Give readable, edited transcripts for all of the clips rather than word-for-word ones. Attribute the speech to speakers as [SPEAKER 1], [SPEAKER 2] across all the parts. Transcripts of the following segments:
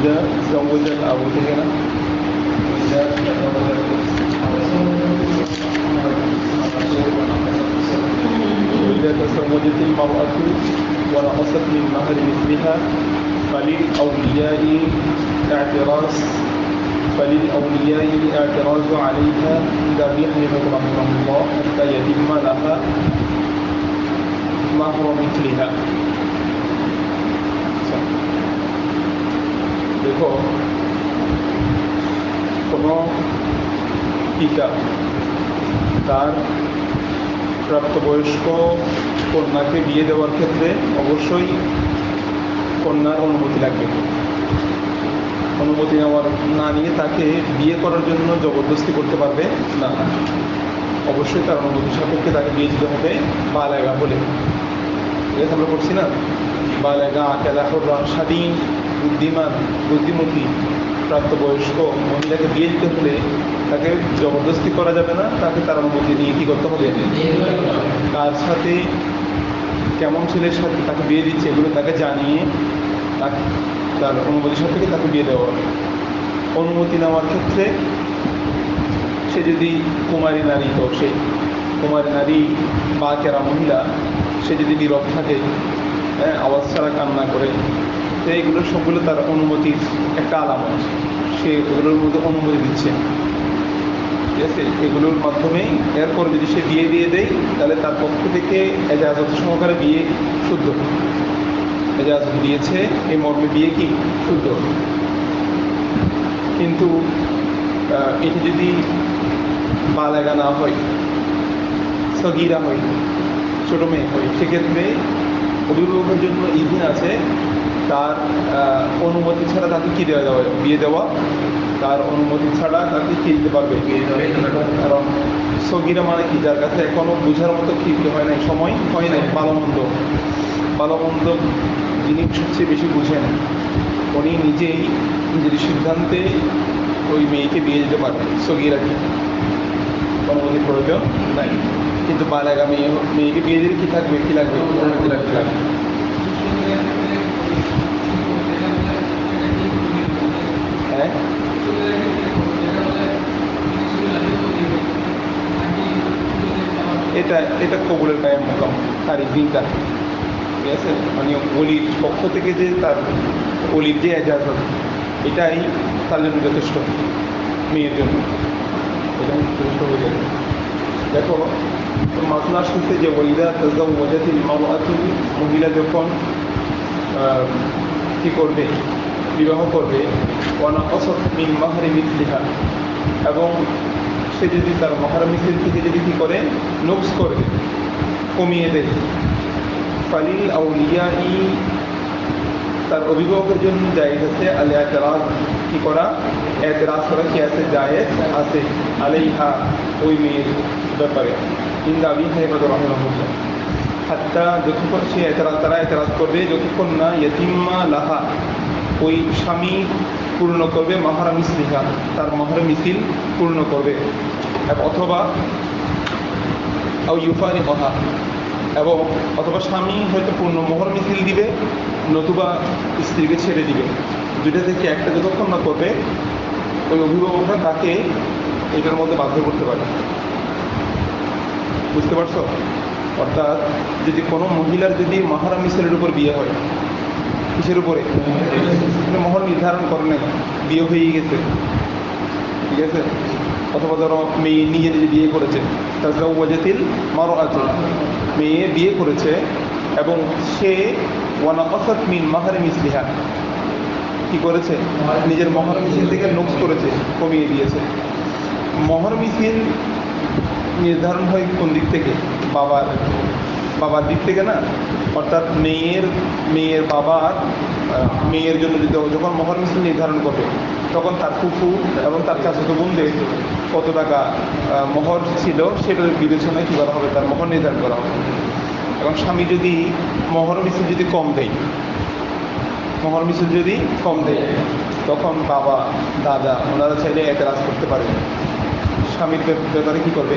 [SPEAKER 1] إذا زوج الأب هنا وإذا تزوجت المرأة ونقصت من مهر مثلها فللأولياء اعتراض عليها عند أبي حنيفة رحمه الله حتى يتم لها مهر مثلها. দেখো, কোনো পিতা তার প্রাপ্তবয়স্ক কন্যাকে বিয়ে দেওয়ার ক্ষেত্রে অবশ্যই কন্যার অনুমতি লাগবে। অনুমতি না নিয়ে তাকে বিয়ে করার জন্য জবরদস্তি করতে পারবে না। অবশ্যই তার অনুমতি সাপেক্ষে তাকে বিয়ে দিতে হবে বালেগা বলে। ঠিক আছে, আমরা করছি না, বালেগা আকেলাহুর স্বাধীন বুদ্ধিমান বুদ্ধিমতী প্রাপ্তবয়স্ক মহিলাকে বিয়ে দিতে হলে তাকে জবরদস্তি করা যাবে না, তাকে তার অনুমতি নিয়ে কী করতে হবে, তার সাথে কেমন ছেলের সাথে তাকে বিয়ে দিচ্ছে এগুলো তাকে জানিয়ে তার অনুমতি সাপেক্ষে তাকে বিয়ে দেওয়া হবে। অনুমতি নেওয়ার ক্ষেত্রে সে যদি কুমারী নারী, তো সে কুমারী নারী বা কেরা মহিলা সে যদি নীরব থাকে, আওয়াজ ছাড়া কান্না করে, তো এইগুলো সবগুলো তার অনুমতির একটা আলামত। সে এগুলোর মধ্যে অনুমতি দিচ্ছে, ঠিক আছে। এগুলোর মাধ্যমেই এরপর যদি সে বিয়ে দিয়ে দেয় তাহলে তার পক্ষ থেকে এজাজত সহকারে বিয়ে শুদ্ধ। এজাজত দিয়েছে এই মর্মে বিয়ে কি শুদ্ধ। কিন্তু এটি যদি বালেগা না হয়, সগীরা হয়, ছোটো মেয়ে হয়, সেক্ষেত্রে অভিভাবকের জন্য ইদিন আছে তার অনুমতি ছাড়া তাকে কী দেওয়া যাবে, বিয়ে দেওয়া। তার অনুমতি ছাড়া তাকে কী দিতে পারবে, কারণ সগীরা মানে কি, যার কাছে এখনও বোঝার মতো কি হয় নাই, সময় হয় নাই, ভালো মন্দ যিনি সবচেয়ে বেশি বুঝেন উনি নিজেই নিজের সিদ্ধান্তে ওই মেয়েকে বিয়ে দিতে পারবে। সগীরাকে অনুমতির প্রয়োজন নাই। কিন্তু বালেগা মেয়েকে বিয়ে দিলে কী থাকবে, কী লাগবে, অনুমতি লাগবে। হ্যাঁ, এটা কবুলের কায়েম মকাম তার দিনটা, ঠিক আছে। মানে অলির পক্ষ থেকে যে তার অলির যে এজাজত, এটাই তার জন্য যথেষ্ট, মেয়ের জন্য এটা যথেষ্ট হয়ে যাবে। দেখো, মাসলা আসতে যে ওইদা তাজাওয়াজাতিল মারআতু, মহিলা যখন কী করবে, বিবাহ করবে, ওয়ানাকাসাত মিন মাহরি মিসলিহা, এবং সে যদি তার মাহর মিসল থেকে যদি কী করে, নকস করে, কমিয়ে দেয়, ফালিল আউলিয়াই, তার অভিভাবকের জন্য জায়েজ আছে আল এতরাজ, কী করা, এতরাজ করা কি আছে, জায়েজ আছে, আলাইহা, ওই মেয়ের ব্যাপারে। ইনদা আবি হানিফা রাহিমাহুল্লাহ, হাত্তা, যতক্ষণ সে তারা এতরাজ করবে, যতক্ষণ না ইয়াতিম্মা লাহা, ওই স্বামী পূর্ণ করবে মাহরা মিসলিহা, তার মাহরা মিছিল পূর্ণ করবে, অথবা ইউফারিকহা, এবং অথবা স্বামী হয়তো পূর্ণ মোহর মিছিল দিবে, নতুবা স্ত্রীকে ছেড়ে দিবে। দুইটা থেকে একটা যতক্ষণ না করবে ওই অভিভাবকরা তাকে এটার মধ্যে বাধ্য করতে পারে। বুঝতে পারছো? অর্থাৎ যদি কোনো মহিলার যদি মাহরা মিছিলের উপর বিয়ে হয়, কিসের উপরে, মোহর নির্ধারণ করে নাই, বিয়ে হয়ে গেছে, ঠিক আছে, অথবা ধরো মেয়ে নিজে বিয়ে করেছে, তাজাওয়াজাতিল মারআতু, মেয়ে বিয়ে করেছে এবং সে ওয়ানাকাসাত মিন মাহরি মিসলিহা, কী করেছে, নিজের মহর মিছিল থেকে নকস করেছে, কমিয়ে দিয়েছে। মহর মিছিল নির্ধারণ হয় কোন দিক থেকে, বাবার দিক থেকে না, অর্থাৎ মেয়ের বাবার মেয়ের জন্য যখন মহর মিছিল নির্ধারণ করবে তখন তার ফুফু এবং তার চাচাতো বোনদের কত টাকা মহর ছিল সেটার বিবেচনায় কী করা হবে, তার মহর নির্ধারণ করা হবে। এবং স্বামী যদি মহর মিছিল যদি কম দেয়, তখন বাবা দাদা ওনারা চাইলে এতরাজ করতে পারবে, স্বামীর ব্যাপারে কী করবে,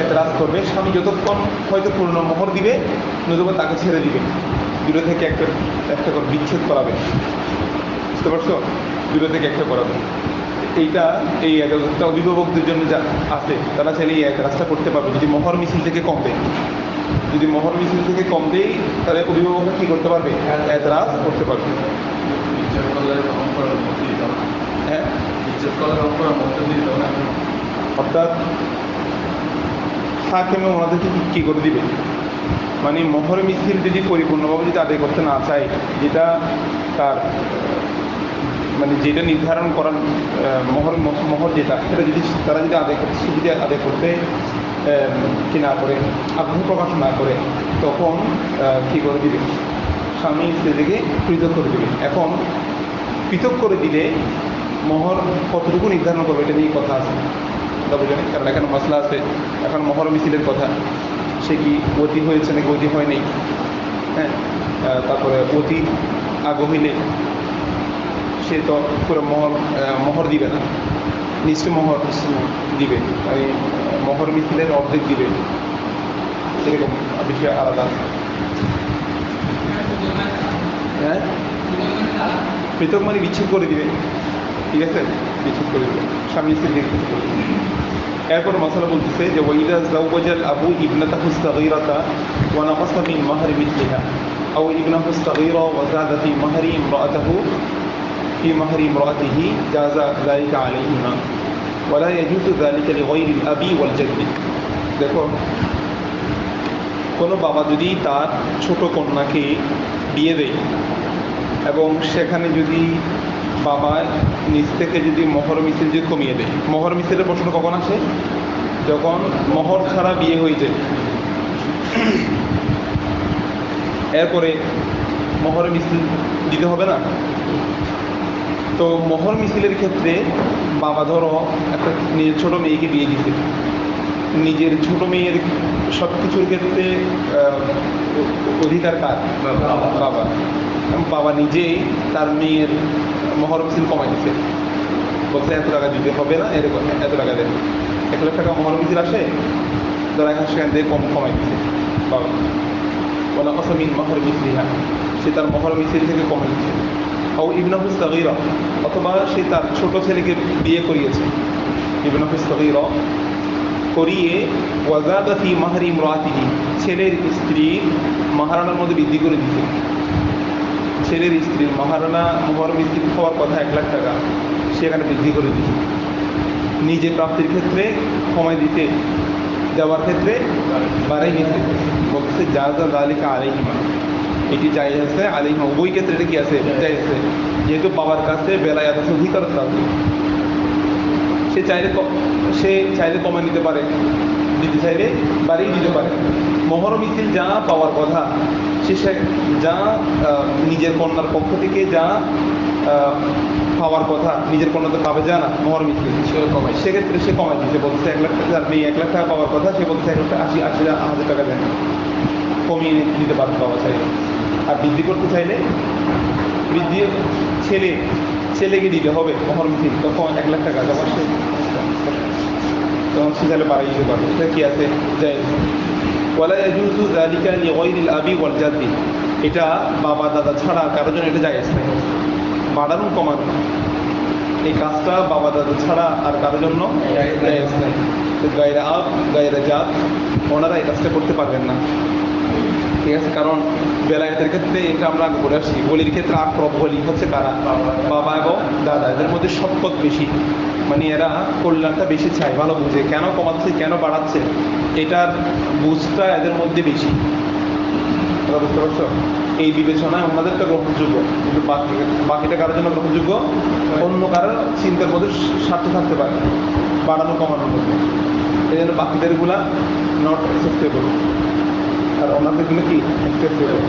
[SPEAKER 1] এতরাজ করবে। স্বামী যতক্ষণ হয়তো পূর্ণ মোহর দিবে, নতুবা তাকে ছেড়ে দিবে, দুটো থেকে একটা করে বিচ্ছেদ করাবে। বুঝতে পারছো? দুটো থেকে একটা করাবো। এইটা এই একটা অভিভাবকদের জন্য যা আছে তারা চাইলে এই কাজটা করতে পারবে যদি মোহর মিছিল থেকে কম দেয়। যদি মোহর মিছিল থেকে কম দেয় তাহলে অভিভাবকরা কী করতে পারবে? এতরাজ করতে পারবে। হ্যাঁ, অর্থাৎ হাকিমে ওনাদেরকে কী করে দিবে, মানে মোহর মিছিল যদি পরিপূর্ণভাবে যদি আদায় করতে না চায়, যেটা তার মানে যেটা নির্ধারণ করার মোহর যেটা সেটা যদি তারা যদি আদায় করতে সে যদি আদায় করতে কি না করে, আগ্রহ প্রকাশ না করে, তখন কী করে দিবে? স্বামী স্ত্রীকে পৃথক করে দিবে। এখন পৃথক করে দিলে মোহর কতটুকু নির্ধারণ করবে এটা নিয়ে কথা আছে, বুঝলেন? কারণ এখানে মশলা আছে। এখন মোহর মিছিলের কথা, সে কি অতি হয়েছে নাকি অতি হয়নি, হ্যাঁ, তারপরে অতি আগ্রহ হইলে সে তো পুরো মোহর দিবে না, নিশ্চয় মোহর দিবে, মানে মোহর মিছিলের অর্ধেক দিবে, এরকম বিষয় আলাদা আছে। হ্যাঁ, পৃথক মানে বিচ্ছেদ করে দিবে, ঠিক আছে, বিচ্ছেদ করে দিবে, স্বামী স্ত্রী বিচ্ছেদ করে দিবে। এরপর মশলা বলতেছে যে ওয়াইদা যাওয়াজাল আবু ইবনাতাহু সাগীরাতা ওয়া নাকাসা মিন মাহরি মিথলিহা আও ইবনাহু সাগীরা ওয়া যাদা ফি মাহরি ইমরাআতিহি ফি মাহরি ইমরাআতিহি জাযা যালিকা আলাইহিমা ওয়া লা ইয়াজুযু যালিকা লিগায়রিল আবি ওয়াল জাদ্দি। দেখো, কোনো বাবা যদি তার ছোট কন্যাকে বিয়ে দেয় এবং সেখানে যদি বাবা নিজ থেকে যদি মোহর মিছিল যদি কমিয়ে দেয়, মোহর মিছিলের প্রশ্ন কখন আসে? যখন মোহর ছাড়া বিয়ে হয়ে যায়। এরপরে মোহর মিছিল দিতে হবে না? তো মোহর মিছিলের ক্ষেত্রে বাবা ধরো একটা নিজের ছোটো মেয়েকে বিয়ে দিতে, নিজের ছোট মেয়ের সব কিছুর ক্ষেত্রে অধিকার কার? বাবা। বাবা নিজেই তার মেয়ের মোহর মিছিল কমাই দিচ্ছে, বলছে এত টাকা দিতে হবে না, এরকম এত টাকা দেবে। 1 লাখ টাকা মোহর মিছিল আসে, ধরো এখন সেখান থেকে কমাই দিচ্ছে বাবা, ওলা নাকাসা মিন মাহরি মিথলিহা, সে তার মোহর মিছিল থেকে কমাই দিচ্ছে। আও ইবনাহু সাগীরা, অথবা সে তার ছোট ছেলেকে বিয়ে করিয়েছে, ইবনাহু সাগীরা করিয়ে ওয়াজাদা ফি মাহরি ইমরাআতিহি, ছেলের স্ত্রীর মাহারানার মধ্যে বৃদ্ধি করে দিচ্ছে। ছেলের স্ত্রীর মাহারানা মোহর মিছিল হওয়ার কথা 1 লাখ টাকা, সেখানে বৃদ্ধি করে দিচ্ছে। নিজে প্রাপ্তির ক্ষেত্রে কমাই দিতে, দেওয়ার ক্ষেত্রে বাড়াই দিতে, বলছে জাযা যালিকা আলাইহিমা, এটি জায়েজ আছে আলাইহিমা, উভয় ক্ষেত্রে এটা কি আছে? জায়েজ আছে, যেহেতু বাবার কাছে বেলায়াত আছে, অধিকারতা আছে। সে চাইলে কমায় নিতে পারে, দিতে চাইলে বাড়িয়ে দিতে পারে। মোহর মিছিল যা পাওয়ার কথা, সে যা নিজের কন্যার পক্ষ থেকে যা পাওয়ার কথা, নিজের কন্যাতে পাবে যা না মোহর মিছিল, সে কমায়, সেক্ষেত্রে সে কমায় দিচ্ছে, বলছে 1 লাখ টাকা, মেয়ে 1 লাখ টাকা পাওয়ার কথা, সে বলছে 1,80,000 টাকা দেন, কমিয়ে দিতে পারবে বাবা চাইলে। আর বৃদ্ধি করতে চাইলে বৃদ্ধি ছেলেকে দিতে হবে মোহর মিছিল, তখন 1 লাখ টাকা, তখন সে চাইলে বাড়াই দিতে পারবে। এটা কি আছে? জায়েজ। ওয়ালা ইয়াজুযু যালিকা লিগায়রিল আবি ওয়াল জাদ্দি, এটা বাবা দাদা ছাড়া কারোর জন্য এটা জায়েজ নেই, বাড়ানো কমানো এই কাজটা বাবা দাদা ছাড়া আর কারোর জন্য জায়েজ নেই। গায়রা আব গায়রা জাত ওনারা এই কাজটা করতে পারবেন না, ঠিক আছে? কারণ বেলায়েতের ক্ষেত্রে এটা আমরা আগে বলে আসছি, বলির ক্ষেত্রে আক্রব বলি হচ্ছে কারা? বাবা এবং দাদা, এদের মধ্যে শপথ বেশি, মানে এরা কল্যাণটা বেশি চায়, ভালো বুঝে, কেন কমাচ্ছে কেন বাড়াচ্ছে এটার বুঝটা এদের মধ্যে বেশি, বুঝতে পারছো? এই বিবেচনায় ওনাদেরটা গ্রহণযোগ্য, কিন্তু বাকিটা কারোর জন্য গ্রহণযোগ্য, অন্য কারোর চিন্তার মধ্যে স্বার্থ থাকতে পারে বাড়ানো কমানোর মধ্যে, এই জন্য বাকিদেরগুলা নট অ্যাকসেপ্টেবল, আর ওনাদের জন্য কি অ্যাকসেপ্টেবল।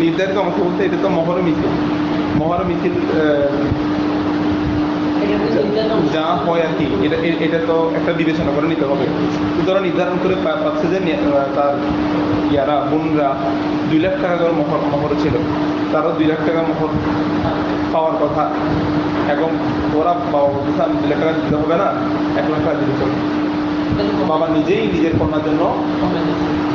[SPEAKER 1] নির্ধারিত অংশ বলতে এটা তো মোহর মিছিল যা হয় আর কি, এটা তো একটা বিবেচনা করে নিতে হবে। সুতরাং নির্ধারণ করে পাচ্ছে যে তার বোনরা 2 লাখ টাকা করে মোহর ছিল, তারও 2 লাখ টাকা মোহর পাওয়ার কথা, এবং ওরা বাবা বলতে 2 লাখ টাকা দিতে হবে না, 1 লাখ টাকা দিতে চলবে, বাবা নিজেই নিজের কন্যার জন্য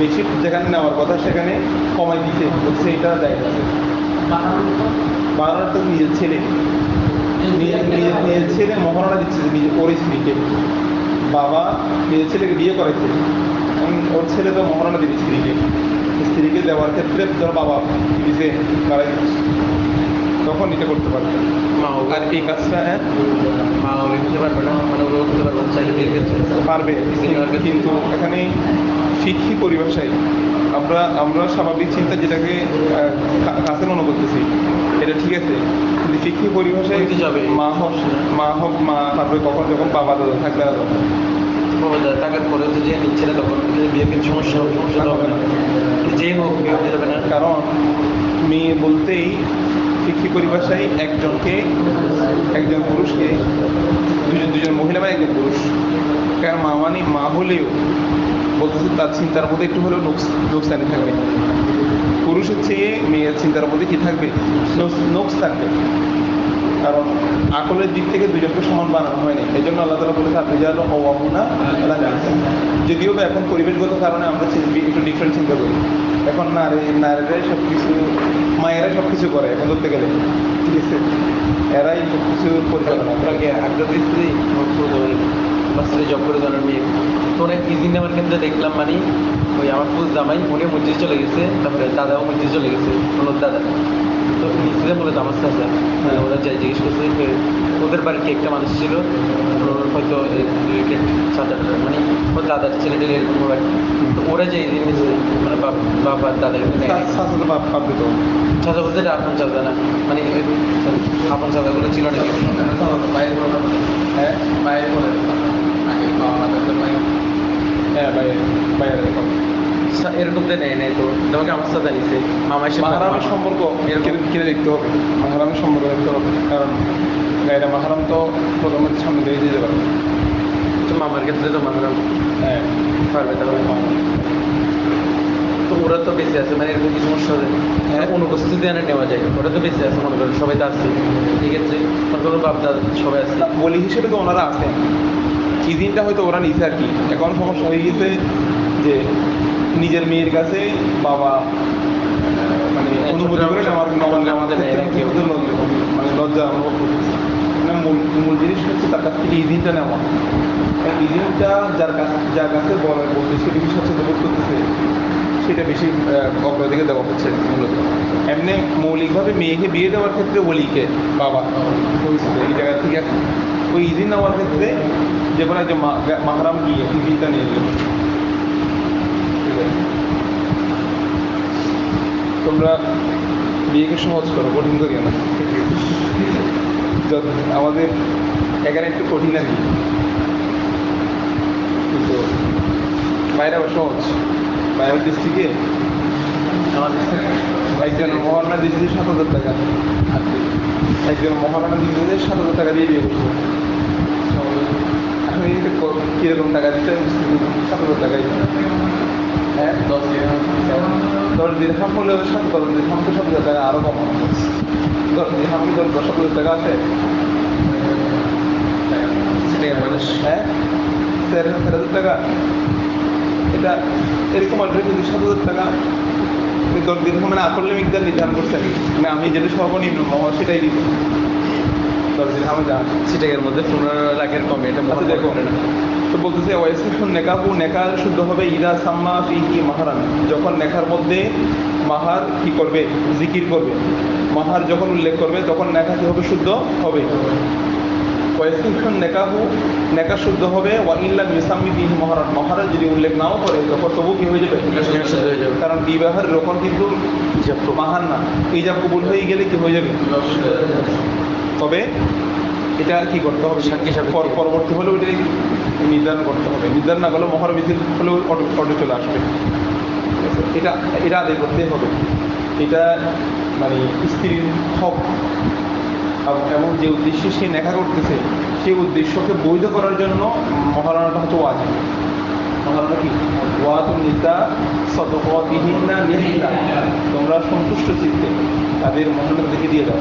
[SPEAKER 1] বেশি যেখানে নেওয়ার কথা সেখানে কমাই দিতে বলছে, এটা জায়েজ আছে। বাড়ানোর তো নিজের ছেলে, নিজের ছেলে মহারণা দিচ্ছে যে নিজের ওর স্ত্রীকে। বাবা নিজের ছেলেকে বিয়ে করাইছে, ওর ছেলে তো মহারণা দিবে স্ত্রীকে। স্ত্রীকে দেওয়ার ক্ষেত্রে ধর বাবা দিছে বাড়াই দিচ্ছে, তখন এটা করতে পারবে। আর এই কাজটা
[SPEAKER 2] মা ওগুলো দিতে পারবে না, মানে ওগুলো করতে পারবে না, চাইলে বিয়ের ক্ষেত্রে
[SPEAKER 1] পারবে, কিন্তু এখানে শিক্ষি পরিভাষায় আমরা স্বাভাবিক চিন্তা যেটাকে কাছে মনে করতেছি এটা ঠিক আছে, কিন্তু শিক্ষি পরিভাষায়
[SPEAKER 2] যাবে
[SPEAKER 1] মা পারবে কখন, যখন বাবা দাদা থাকবে না তখন।
[SPEAKER 2] টাকার পরে যে নিচ্ছে না তখন বিয়ে কিন্তু সমস্যা হবে না, যে হোক বিয়ে হয়ে যাবে না।
[SPEAKER 1] কারণ মেয়ে বলতেই শিক্ষি পরিভাষায় একজন পুরুষকে দুজন মহিলা মানে একজন পুরুষ। কারণ মা মানে মা হলেও বলতেছে তার চিন্তার মধ্যে একটু হলেও নোকসানি থাকবে। পুরুষের চেয়ে মেয়ের চিন্তার মধ্যে কি থাকবে, নোকস থাকবে। কারণ আকলের দিক থেকে দুজনকে সমান বানানো হয়নি, এই জন্য আল্লাহ তাআলা বলেছে আপনি যা হওয়াবো না। যদিও বা এখন পরিবেশগত কারণে আমরা একটু ডিফারেন্ট চিন্তা করি। এখন নারীরাই সব কিছু, মায়েরাই সব কিছু করে এখন ধরতে গেলে, ঠিক আছে, এরাই সব কিছু পরিচালনা করে।
[SPEAKER 2] আগ্রহ স্ত্রী বাচ্চাদের জব করে ধরার মেয়ে তো অনেক ইজি নেওয়ার ক্ষেত্রে দেখলাম, মানে ওই আমার ফুল জামাই উনি মসজিদে চলে গেছে, তারপরে দাদাও মসজিদে চলে গেছে, ওনার দাদা তো নিচে বলে আমার চাচা, ওরা যাই জিজ্ঞেস করছে ওদের বাড়িতে একটা মানুষ ছিল হয়তো রিলেটেড চাচাটা, মানে ওর দাদার ছেলেদের এরকম বাড়ি, তো ওরা যে জিনিস মানে বাবার দাদার চাচা বলতে আপন চাচা না, মানে আপন চাচাগুলো ছিল নাকি
[SPEAKER 1] হ্যাঁ
[SPEAKER 2] মায়ের বলে এরকম তো নেই তো তোমাকে আমার সাথে নিচ্ছে মামার সাথে
[SPEAKER 1] মাহারামের সম্পর্ক এরকম কিনে দেখতে হবে, মাহারামের সম্পর্ক দেখতে হবে। কারণ গায়েরা মাহারাম তো প্রধানমন্ত্রীর সামনে দিয়ে যেতে পারবে,
[SPEAKER 2] মামার ক্ষেত্রে তো মাহারাম
[SPEAKER 1] হ্যাঁ
[SPEAKER 2] পারবে, তাহলে তো ওরা তো বেঁচে আছে, মানে এরকম কি সমস্যা হবে? হ্যাঁ অনুপস্থিতি এনে নেওয়া যায়, ওরা তো বেঁচে আছে, মনে করেন সবাই তো আসছে, ঠিক আছে, মনে করো বাপ দাদা সবাই আসছে,
[SPEAKER 1] বলি হিসেবে তো ওনারা আছেন, এই দিনটা হয়তো ওরা নিছে আর কি। এখন সমস্যা হয়ে গেছে যে নিজের মেয়ের কাছে বাবা মানে অনুমতি করে আমার আমাদের মানে লজ্জা অনুভব করতেছে। মানে মূল জিনিস হচ্ছে তার কাছ থেকে এই দিনটা নেওয়া, এই দিনটা যার কাছে বলতে সে বেশি সচেতন বোধ করতেছে সেটা বেশি অগ্রাধিকার দেওয়া হচ্ছে মূলত। এমনি মৌলিকভাবে মেয়েকে বিয়ে দেওয়ার ক্ষেত্রে বলিকে বাবা এই জায়গা থেকে ওই ইদিন নেওয়ার ক্ষেত্রে যে কোনো একজন মাহারাম গিয়ে ইদিনটা নিয়ে গেল। তোমরা বিয়েকে সহজ করো, কঠিন করিও না। আমাদের এখানে একটু কঠিন আর কি, কিন্তু বাইরে আবার সহজ। বাইরের ডিস্ট্রিক্টে একজন মহারণা দিয়েছে 7,000 টাকা, একজন মহারণা দিয়েছে 7,000 টাকা দিয়ে বিয়ে করছে। আমি কিরকম টাকা দিতে 7,000 টাকাই, হ্যাঁ 10 দিরহাম হলে 10 দিরহাম তো 7,000 টাকা আরও কম, 10 দিরহাম কি 10,000 টাকা আছে মানুষ, হ্যাঁ 13,000 টাকা। এটা এরকম আসবে কিন্তু 7,000 টাকা 10 দিরহাম মানে আসলে মিকদার নির্ধারণ করছেন, মানে আমি যেটা সর্বনিম্ন সেটাই দিব 10 দিরহামে যা
[SPEAKER 2] সিটাকের মধ্যে 15 লাখের কমে, এটা মনে
[SPEAKER 1] দেখো
[SPEAKER 2] করে না।
[SPEAKER 1] তো বলতেছে ওয়াইসিফুন নেকাহু, নেকা শুদ্ধ হবে ইদা সাম্মা ফিহি মাহারান, যখন নেকার মধ্যে মাহার কি করবে, জিকির করবে, মাহার যখন উল্লেখ করবে তখন নেকা কি হবে, শুদ্ধ হবে। ওয়াইসিফুন নেকাহু, নেকা শুদ্ধ হবে। ওয়া ইল্লা ইউসাম্মি ফিহি মাহারান, মাহার যদি উল্লেখ নাও করে তখন তবু কি হয়ে যাবে,
[SPEAKER 2] শুদ্ধ হয়ে যাবে।
[SPEAKER 1] কারণ বিবাহের রকম কিন্তু মাহার না, ইজাব কবুল হয়ে গেলে কি হয়ে যাবে। তবে এটা কি করতে হবে, পরবর্তী হলেও এটাই নির্ধারণ করতে হবে, নির্ধারণ না করলে মহার মিছিল হলেও অটো চলে আসবে। এটা আদায় করতেই হবে। এটা মানে স্ত্রীর হক, এবং যে উদ্দেশ্যে সে নেকা করতেছে সেই উদ্দেশ্যকে বৈধ করার জন্য মহারণাটা হচ্ছে ওয়াজিব। মহারণা কি, ওয়াতুন নিসা সাদাকাতিহিন্না নিহিল্লা, তোমরা সন্তুষ্ট চিত্তে তাদের মহারণা দেখে দিয়ে দাও।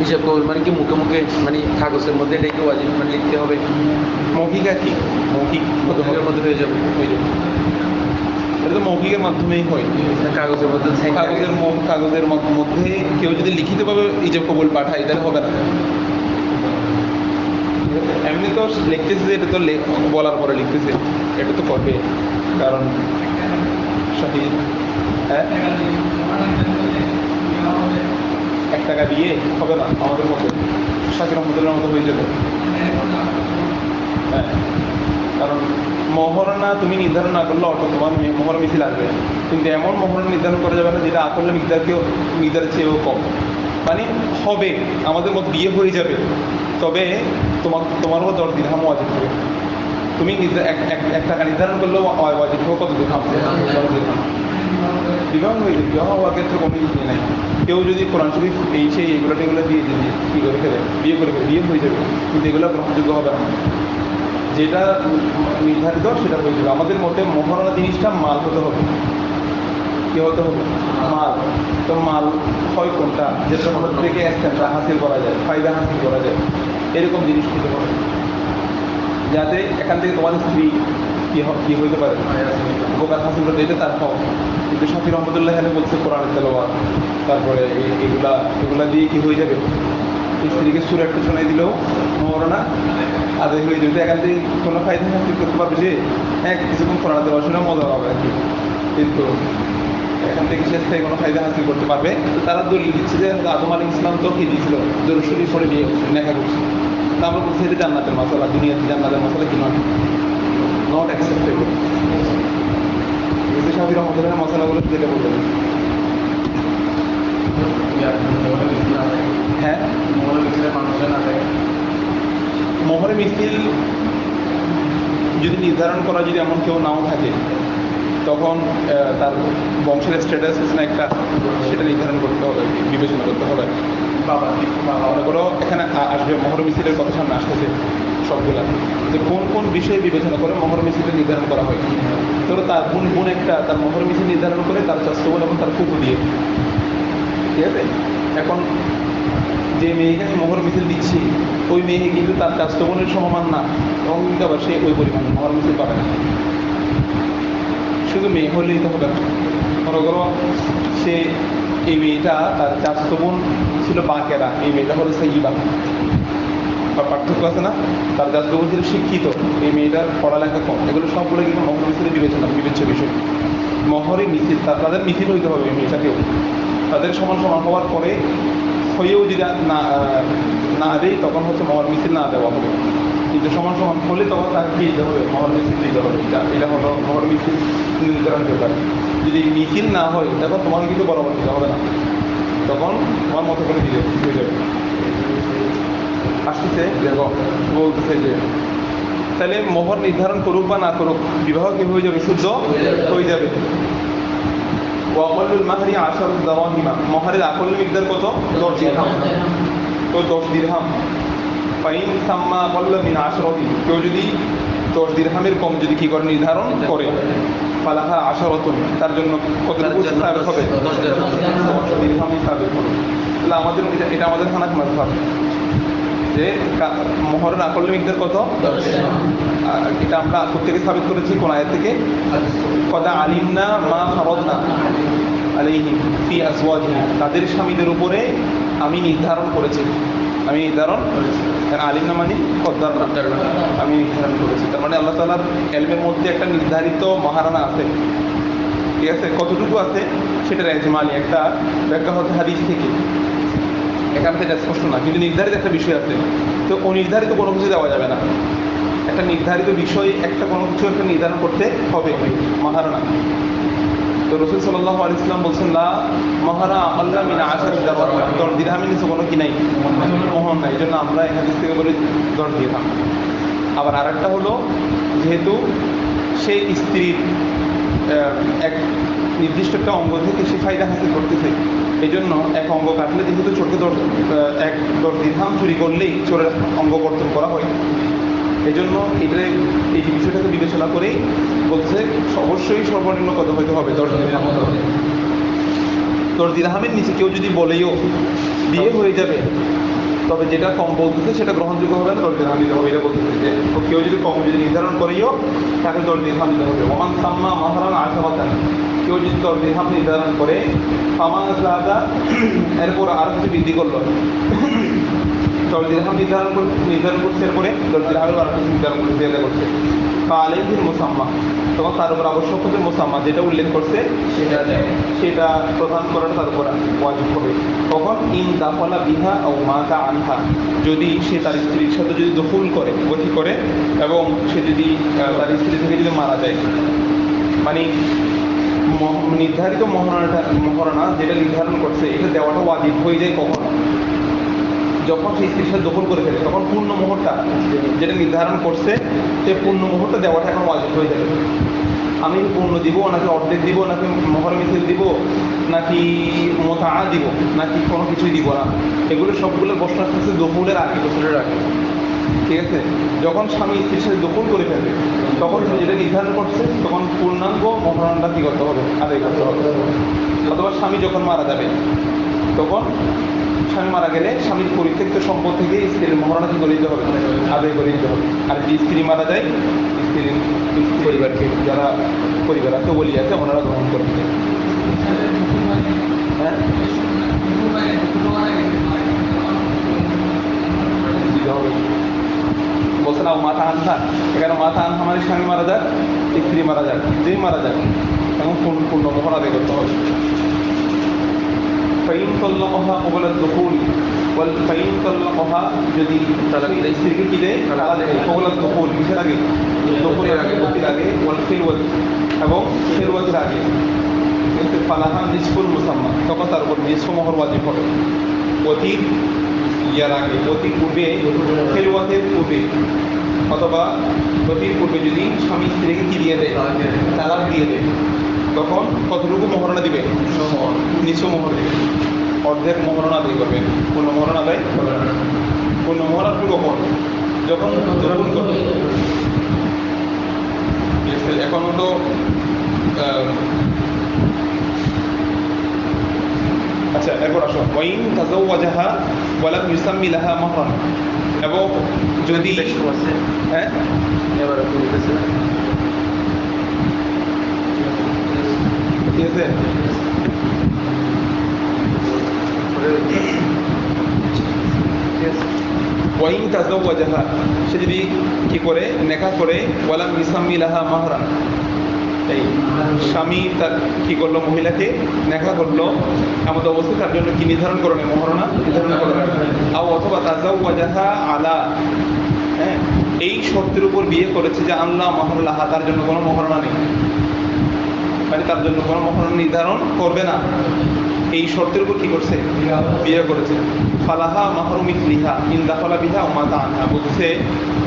[SPEAKER 2] হিসাব কবুল মানে কি মুখে মুখে মানে কাগজের মধ্যে ডেকে ওয়াজিব মানে লিখতে হবে?
[SPEAKER 1] মৌখিক আর কি, মৌখিক
[SPEAKER 2] মুখের মধ্যে হয়ে যাবে।
[SPEAKER 1] হয়ে যাবে। এটা তো মৌখিকের মাধ্যমেই হয়।
[SPEAKER 2] না, কাগজের মধ্যে
[SPEAKER 1] কাগজের মধ্যে কেউ যদি লিখিতভাবে ইজাব কবুল পাঠায় তাহলে হবে না। এমনি তো লিখতেছে যে এটা তো বলার পরে লিখতেছে, এটা তো করবে, কারণ শহীদ হ্যাঁ 1 টাকা দিয়ে হবে না আমাদের মতো, শাকির রহমতুল্লাহর মতো হয়ে যাবে। হ্যাঁ, কারণ মহরণা তুমি নির্ধারণ না করলে অটো তোমার মহর মিছিল আসবে, কিন্তু এমন মহরণা নির্ধারণ করা যাবে না যেটা আসলে মিকদারের চেয়েও কম। মানে হবে আমাদের মতো বিয়ে হয়ে যাবে, তবে তোমারও 10 দিরহাম ওয়াজিব হবে। তুমি 1 টাকা নির্ধারণ করলেও ওয়াজিব হবে কত দিরহাম? 10 দিরহাম। বিবাহ হয়ে যাবে, বিবাহ হওয়ার ক্ষেত্রে কোনো কিছু নেই। কেউ যদি কোরআন শরীফ এগুলো দিয়ে যদি কী করে ফেলে, বিয়ে করে ফেলে, বিয়ে হয়ে যাবে, কিন্তু এগুলো গ্রহণযোগ্য হবে না। যেটা নির্ধারিত সেটা হয়ে যাবে। আমাদের মতে মহারণা জিনিসটা মাল হতে হবে। কী হতে হবে? মাল। তো মাল হয় কোনটা যেটা থেকে একটা হাসিল করা যায়, ফায়দা হাসিল করা যায়, এরকম জিনিস হতে হবে, যাতে এখান থেকে তোমার স্ত্রী কী হইতে পারে, উপকার হাসিল করতে, এটা তার হক। কিন্তু শাফি রহমতুল্লাহ এখানে বলছে কোরআনের তেলাওয়াত, তারপরে এগুলা দিয়ে কী হয়ে যাবে, স্ত্রীকে সুর একটা শোনাই দিলেও মরনা আদায় হয়ে যাবে। এখান থেকে কোনো ফায়দা হাসিল করতে পারবে যে হ্যাঁ কিছুক্ষণ কোরআন তেলাওয়াত শুনে মজা পাবে আর কি, কিন্তু এখান থেকে শেষ থেকে কোনো ফায়দা হাসিল করতে পারবে। তো তারা দলিল দিচ্ছে যে আদম আলাইহিস সালাম তো কি দিয়েছিল, দরুদ শরীফ পড়ে বিয়ে লেখা করছে। তা আমরা বলছি এটা জান্নাতের মশলা, দুনিয়াতে জান্নাতের মশলা কি নট অ্যাকসেপ্টেবল। শাফি রহমতুল্লাহ মশলাগুলো যেটা বলতে হবে। হ্যাঁ, মোহরে মিছিল যদি নির্ধারণ করা যদি এমন কেউ নাও থাকে, তখন তার বংশের স্ট্যাটাস না একটা, সেটা নির্ধারণ করতে হবে, বিবেচনা করতে হবে। মনে করো এখানে আসবে মহর মিছিলের কথা সামনে আসতেছে সবগুলা, যে কোন কোন বিষয়ে বিবেচনা করে মহর মিছিলটা নির্ধারণ করা হয়। ধরো তার বোন একটা তার মহর মিছিল নির্ধারণ করে তার চাচাতো বোন এবং তার ফুফু দিয়ে, ঠিক আছে। এখন যে মেয়েকে আমি মহর মিছিল দিচ্ছি ওই মেয়ে কিন্তু তার চাচাতো বোনের সমমান না, এবং কিন্তু আবার সে ওই পরিমাণ মহর মিছিল পাবে না। শুধু মেয়ে হলেই তো হবে না। মনে করো সে এই মেয়েটা তার চাচাতো বোন ছিল বাকেরা, এই মেয়েটা হলো সাইয়্যিবা, বা পার্থক্য আছে না। তার চাচাতো বোন ছিল শিক্ষিত, এই মেয়েটার পড়ালেখা কম, এগুলো সবগুলো কিন্তু মহর মিছিলের বিবেচ্য বিষয়। মহরে মিছিল তাদের মিছিল হইতে হবে, এই মেয়েটাকেও তাদের সমান সমান হওয়ার পরে হয়েও যদি না দেয় তখন হচ্ছে মহর মিছিল না দেওয়া হবে। কিন্তু সমান সমান হলে তখন তাকে দিতে হবে, মহর মিছিল দিতে হবে। এটা হলো মহর মিছিল নির্ধারণ ব্যাপার। যদি মিছিল না হয় তখন তোমাকে কিন্তু বরাবর দিতে হবে না, তখন তোমার মতো করে দিলে হয়ে যাবে। আসতেছে দেখো বলতেছে যে তাহলে মোহর নির্ধারণ করুক বা না করুক, বিবাহ কি হয়ে যাবে, শুদ্ধ হয়ে যাবে। ওয়াকলুল মাহরি 10 দাওয়াহিমা, মহরের আকল মিকদার কত? 10 দিরহাম। তো 10 দিরহাম। ফাইন সাম্মা আকাল্লা মিন 10 দিন, কেউ যদি 10 দিরহামের কম যদি কি করে নির্ধারণ করে, ফালাহা 10, তার জন্য কতটুকু সাবেক হবে? 10 দিরহামই সাবেক হবে। তাহলে এটা আমাদের হানাফি মাযহাব যে মোহরের আকল মিকদার কত? 10। এটা আমরা প্রত্যেকে সাবিত করেছি কোন আয়াত থেকে? কদ আলিমনা মা ফারাদনা আলাইহিম ফি আজওয়াজিহিম, তাদের স্বামীদের উপরে আমি নির্ধারণ করেছি, আমি নির্ধারণ আলিমনা মানে কদ্দারনা, আমি নির্ধারণ করেছি। তার মানে আল্লাহ তাআলার ইলমের মধ্যে একটা নির্ধারিত মহারণা আছে, ঠিক আছে। কতটুকু আছে সেটার ইজমালি একটা ব্যাখ্যা হচ্ছে হাদিস থেকে, এখান থেকে স্পষ্ট না, কিন্তু নির্ধারিত একটা বিষয় আছে। তো অনির্ধারিত কোনো কিছু দেওয়া যাবে না, একটা নির্ধারিত বিষয় একটা কোনো কিছু একটা নির্ধারণ করতে হবে মহারণা। তো রাসূল সাল্লাল্লাহু আলাইহি ওয়াসাল্লাম বলছেন লা মাহারা আল্লাহ মিন 10 দিরহামের নিচে কোনো কি নাই, মোহর নাই। এই জন্য আমরা এখান থেকে বলি 10 দিরহাম। আবার আরেকটা হলো, যেহেতু সেই স্ত্রীর এক নির্দিষ্ট একটা অঙ্গ থেকে সে ফায়দা হাসিল করতেছে, এই জন্য এক অঙ্গ কাটলে যেহেতু ছোটকে 10 দিরহাম চুরি করলেই চোরের অঙ্গ কর্তন করা হয়, এই জন্য এই বিষয়টাকে বিবেচনা করেই বলছে অবশ্যই সর্বনিম্ন কত হইতে হবে? 10 দিরহাম হতে হবে। 10 দিরহামের নিচে কেউ যদি বলেও বিয়ে হয়ে যাবে, তবে যেটা কম বলতেছে সেটা গ্রহণযোগ্য হবে না, 10 দিরহাম দিতে হবে, এটা বলতেছে যে তো কেউ যদি কম যদি নির্ধারণ করেও তাকে 10 দিরহাম দিতে হবে। ওমান সাম্মা মাহরান আশাবাতান, কেউ যদি 10 দিরহাম নির্ধারণ করে, ফামা জাদা, এরপর আর কিছু বৃদ্ধি করলো, 10 দিরহাম নির্ধারণ করছে, এরপরে 10 দিরহামের আর কিছু নির্ধারণ করছে, জিয়াদা করছে, আলাইহিল মুসাম্মা, তখন তার উপর আবশ্যক হবে মুসাম্মা, যেটা উল্লেখ করছে সেটা প্রদান করাটা তার উপর ওয়াজিব হবে। তখন ইন দাফলা বিহা ও মাতা আনহা, যদি সে তার স্ত্রীর সাথে যদি দখল করে, গতি করে, এবং সে যদি তার স্ত্রী থেকে যদি মারা যায়, মানে নির্ধারিত মহারণা যেটা নির্ধারণ করছে এটা দেওয়াটা ওয়াজিব হয়ে যায় কখন, যখন সেই স্ত্রীর সাথে দখল করে ফেলে, তখন পূর্ণ মোহরটা যেটা নির্ধারণ করছে সেই পূর্ণ মোহরটা দেওয়াটা এখন ওয়াজিব হয়ে যাবে। আমি পূর্ণ দিব নাকি অর্ধেক দিব নাকি মোহর মিছিল দিব নাকি মোতা দিব নাকি কোনো কিছুই দিব না, এগুলো সবগুলো প্রশ্ন আসতেছে দখলের আগে, দখলের আগে, ঠিক আছে। যখন স্বামী স্ত্রীর সাথে দখল করে ফেলবে তখন সে যেটা নির্ধারণ করছে তখন পূর্ণাঙ্গ মহারণটা কী করতে হবে, আদায় করতে হবে। অথবা স্বামী যখন মারা যাবে, তখন স্বামী মারা গেলে স্বামীর পরিত্যক্ত সম্পদ থেকে স্ত্রীর মহারণা কী করে দিতে হবে, আদায় করে দিতে হবে। আর যদি স্ত্রী মারা যায়, স্ত্রীর পরিবারকে যারা পরিবার আছে বলি আছে ওনারা গ্রহণ করবে। হ্যাঁ দিতে হবে বলছে না, মাথা আনহা, এখানে মাথা আনহা মানে স্বামী মারা যাক স্ত্রী মারা যাক যেই মারা যাক এখন পূর্ণ মোহর আদায় করতে হবে। ফাইন তল্লাকহা কবলা দুখুল ওয়াল ফাইন তল্লাকহা, যদি স্ত্রীকে কি দেয় কবলা দুখুল, কিসের আগে, দুখুলের আগে, গতির আগে, ওয়াল খিলওয়াত এবং খিলওয়াতের আগে, ফালাহা নিসফুল মুসাম্মা, তখন তার উপর নিসফ মোহর ওয়াজিব হবে। অতীত ইয়ার আগে, অতি পূর্বে, খেলওয়াতের পূর্বে অথবা অতির পূর্বে যদি স্বামী স্ত্রীকে কি দিয়ে দেয়, তালাক দিয়ে দেয়, তখন কতটুকু মহারণা দিবে, নিঃস্ব মোহর দিবে, অর্ধেক মহারণা আদায় করবে, পূর্ণ মহারণা আদায় করবে না। পূর্ণ মহারণা কখন, যখন দখল করবে। এখন তো আচ্ছা, এরপর আসো ওয়াইন তাজাওয়াজাহা ওয়ালাম ইউসাম্মি লাহা মাহরান, এবং যদি হ্যাঁ
[SPEAKER 2] এবার বলতেছে
[SPEAKER 1] ঠিক আছে, ওয়াইন তাজাওয়াজাহা, সে যদি কি করে নেকাহ করে, ওয়ালাম ইউসাম্মি লাহা মাহরান, এই স্বামী তার কি করলো, মহিলাকে নেকাহ করলো, এমন অবস্থায় তার জন্য কি নির্ধারণ করবে, মহারণা নির্ধারণ করবে। অথবা তাজাওয়াজাহা আলা, হ্যাঁ এই শর্তের উপর বিয়ে করেছে যে আল্লাহ মাহরুল্লাহ, তার জন্য কোনো মহারণা নেই, মানে তার জন্য কোনো মহারণা নির্ধারণ করবে না, এই শর্তের উপর কি করছে, বিয়ে করেছে। ফালাহা মাহরুমিক লিহা ইন্দাফলা বিহা ও মাতা আনহা, বলছে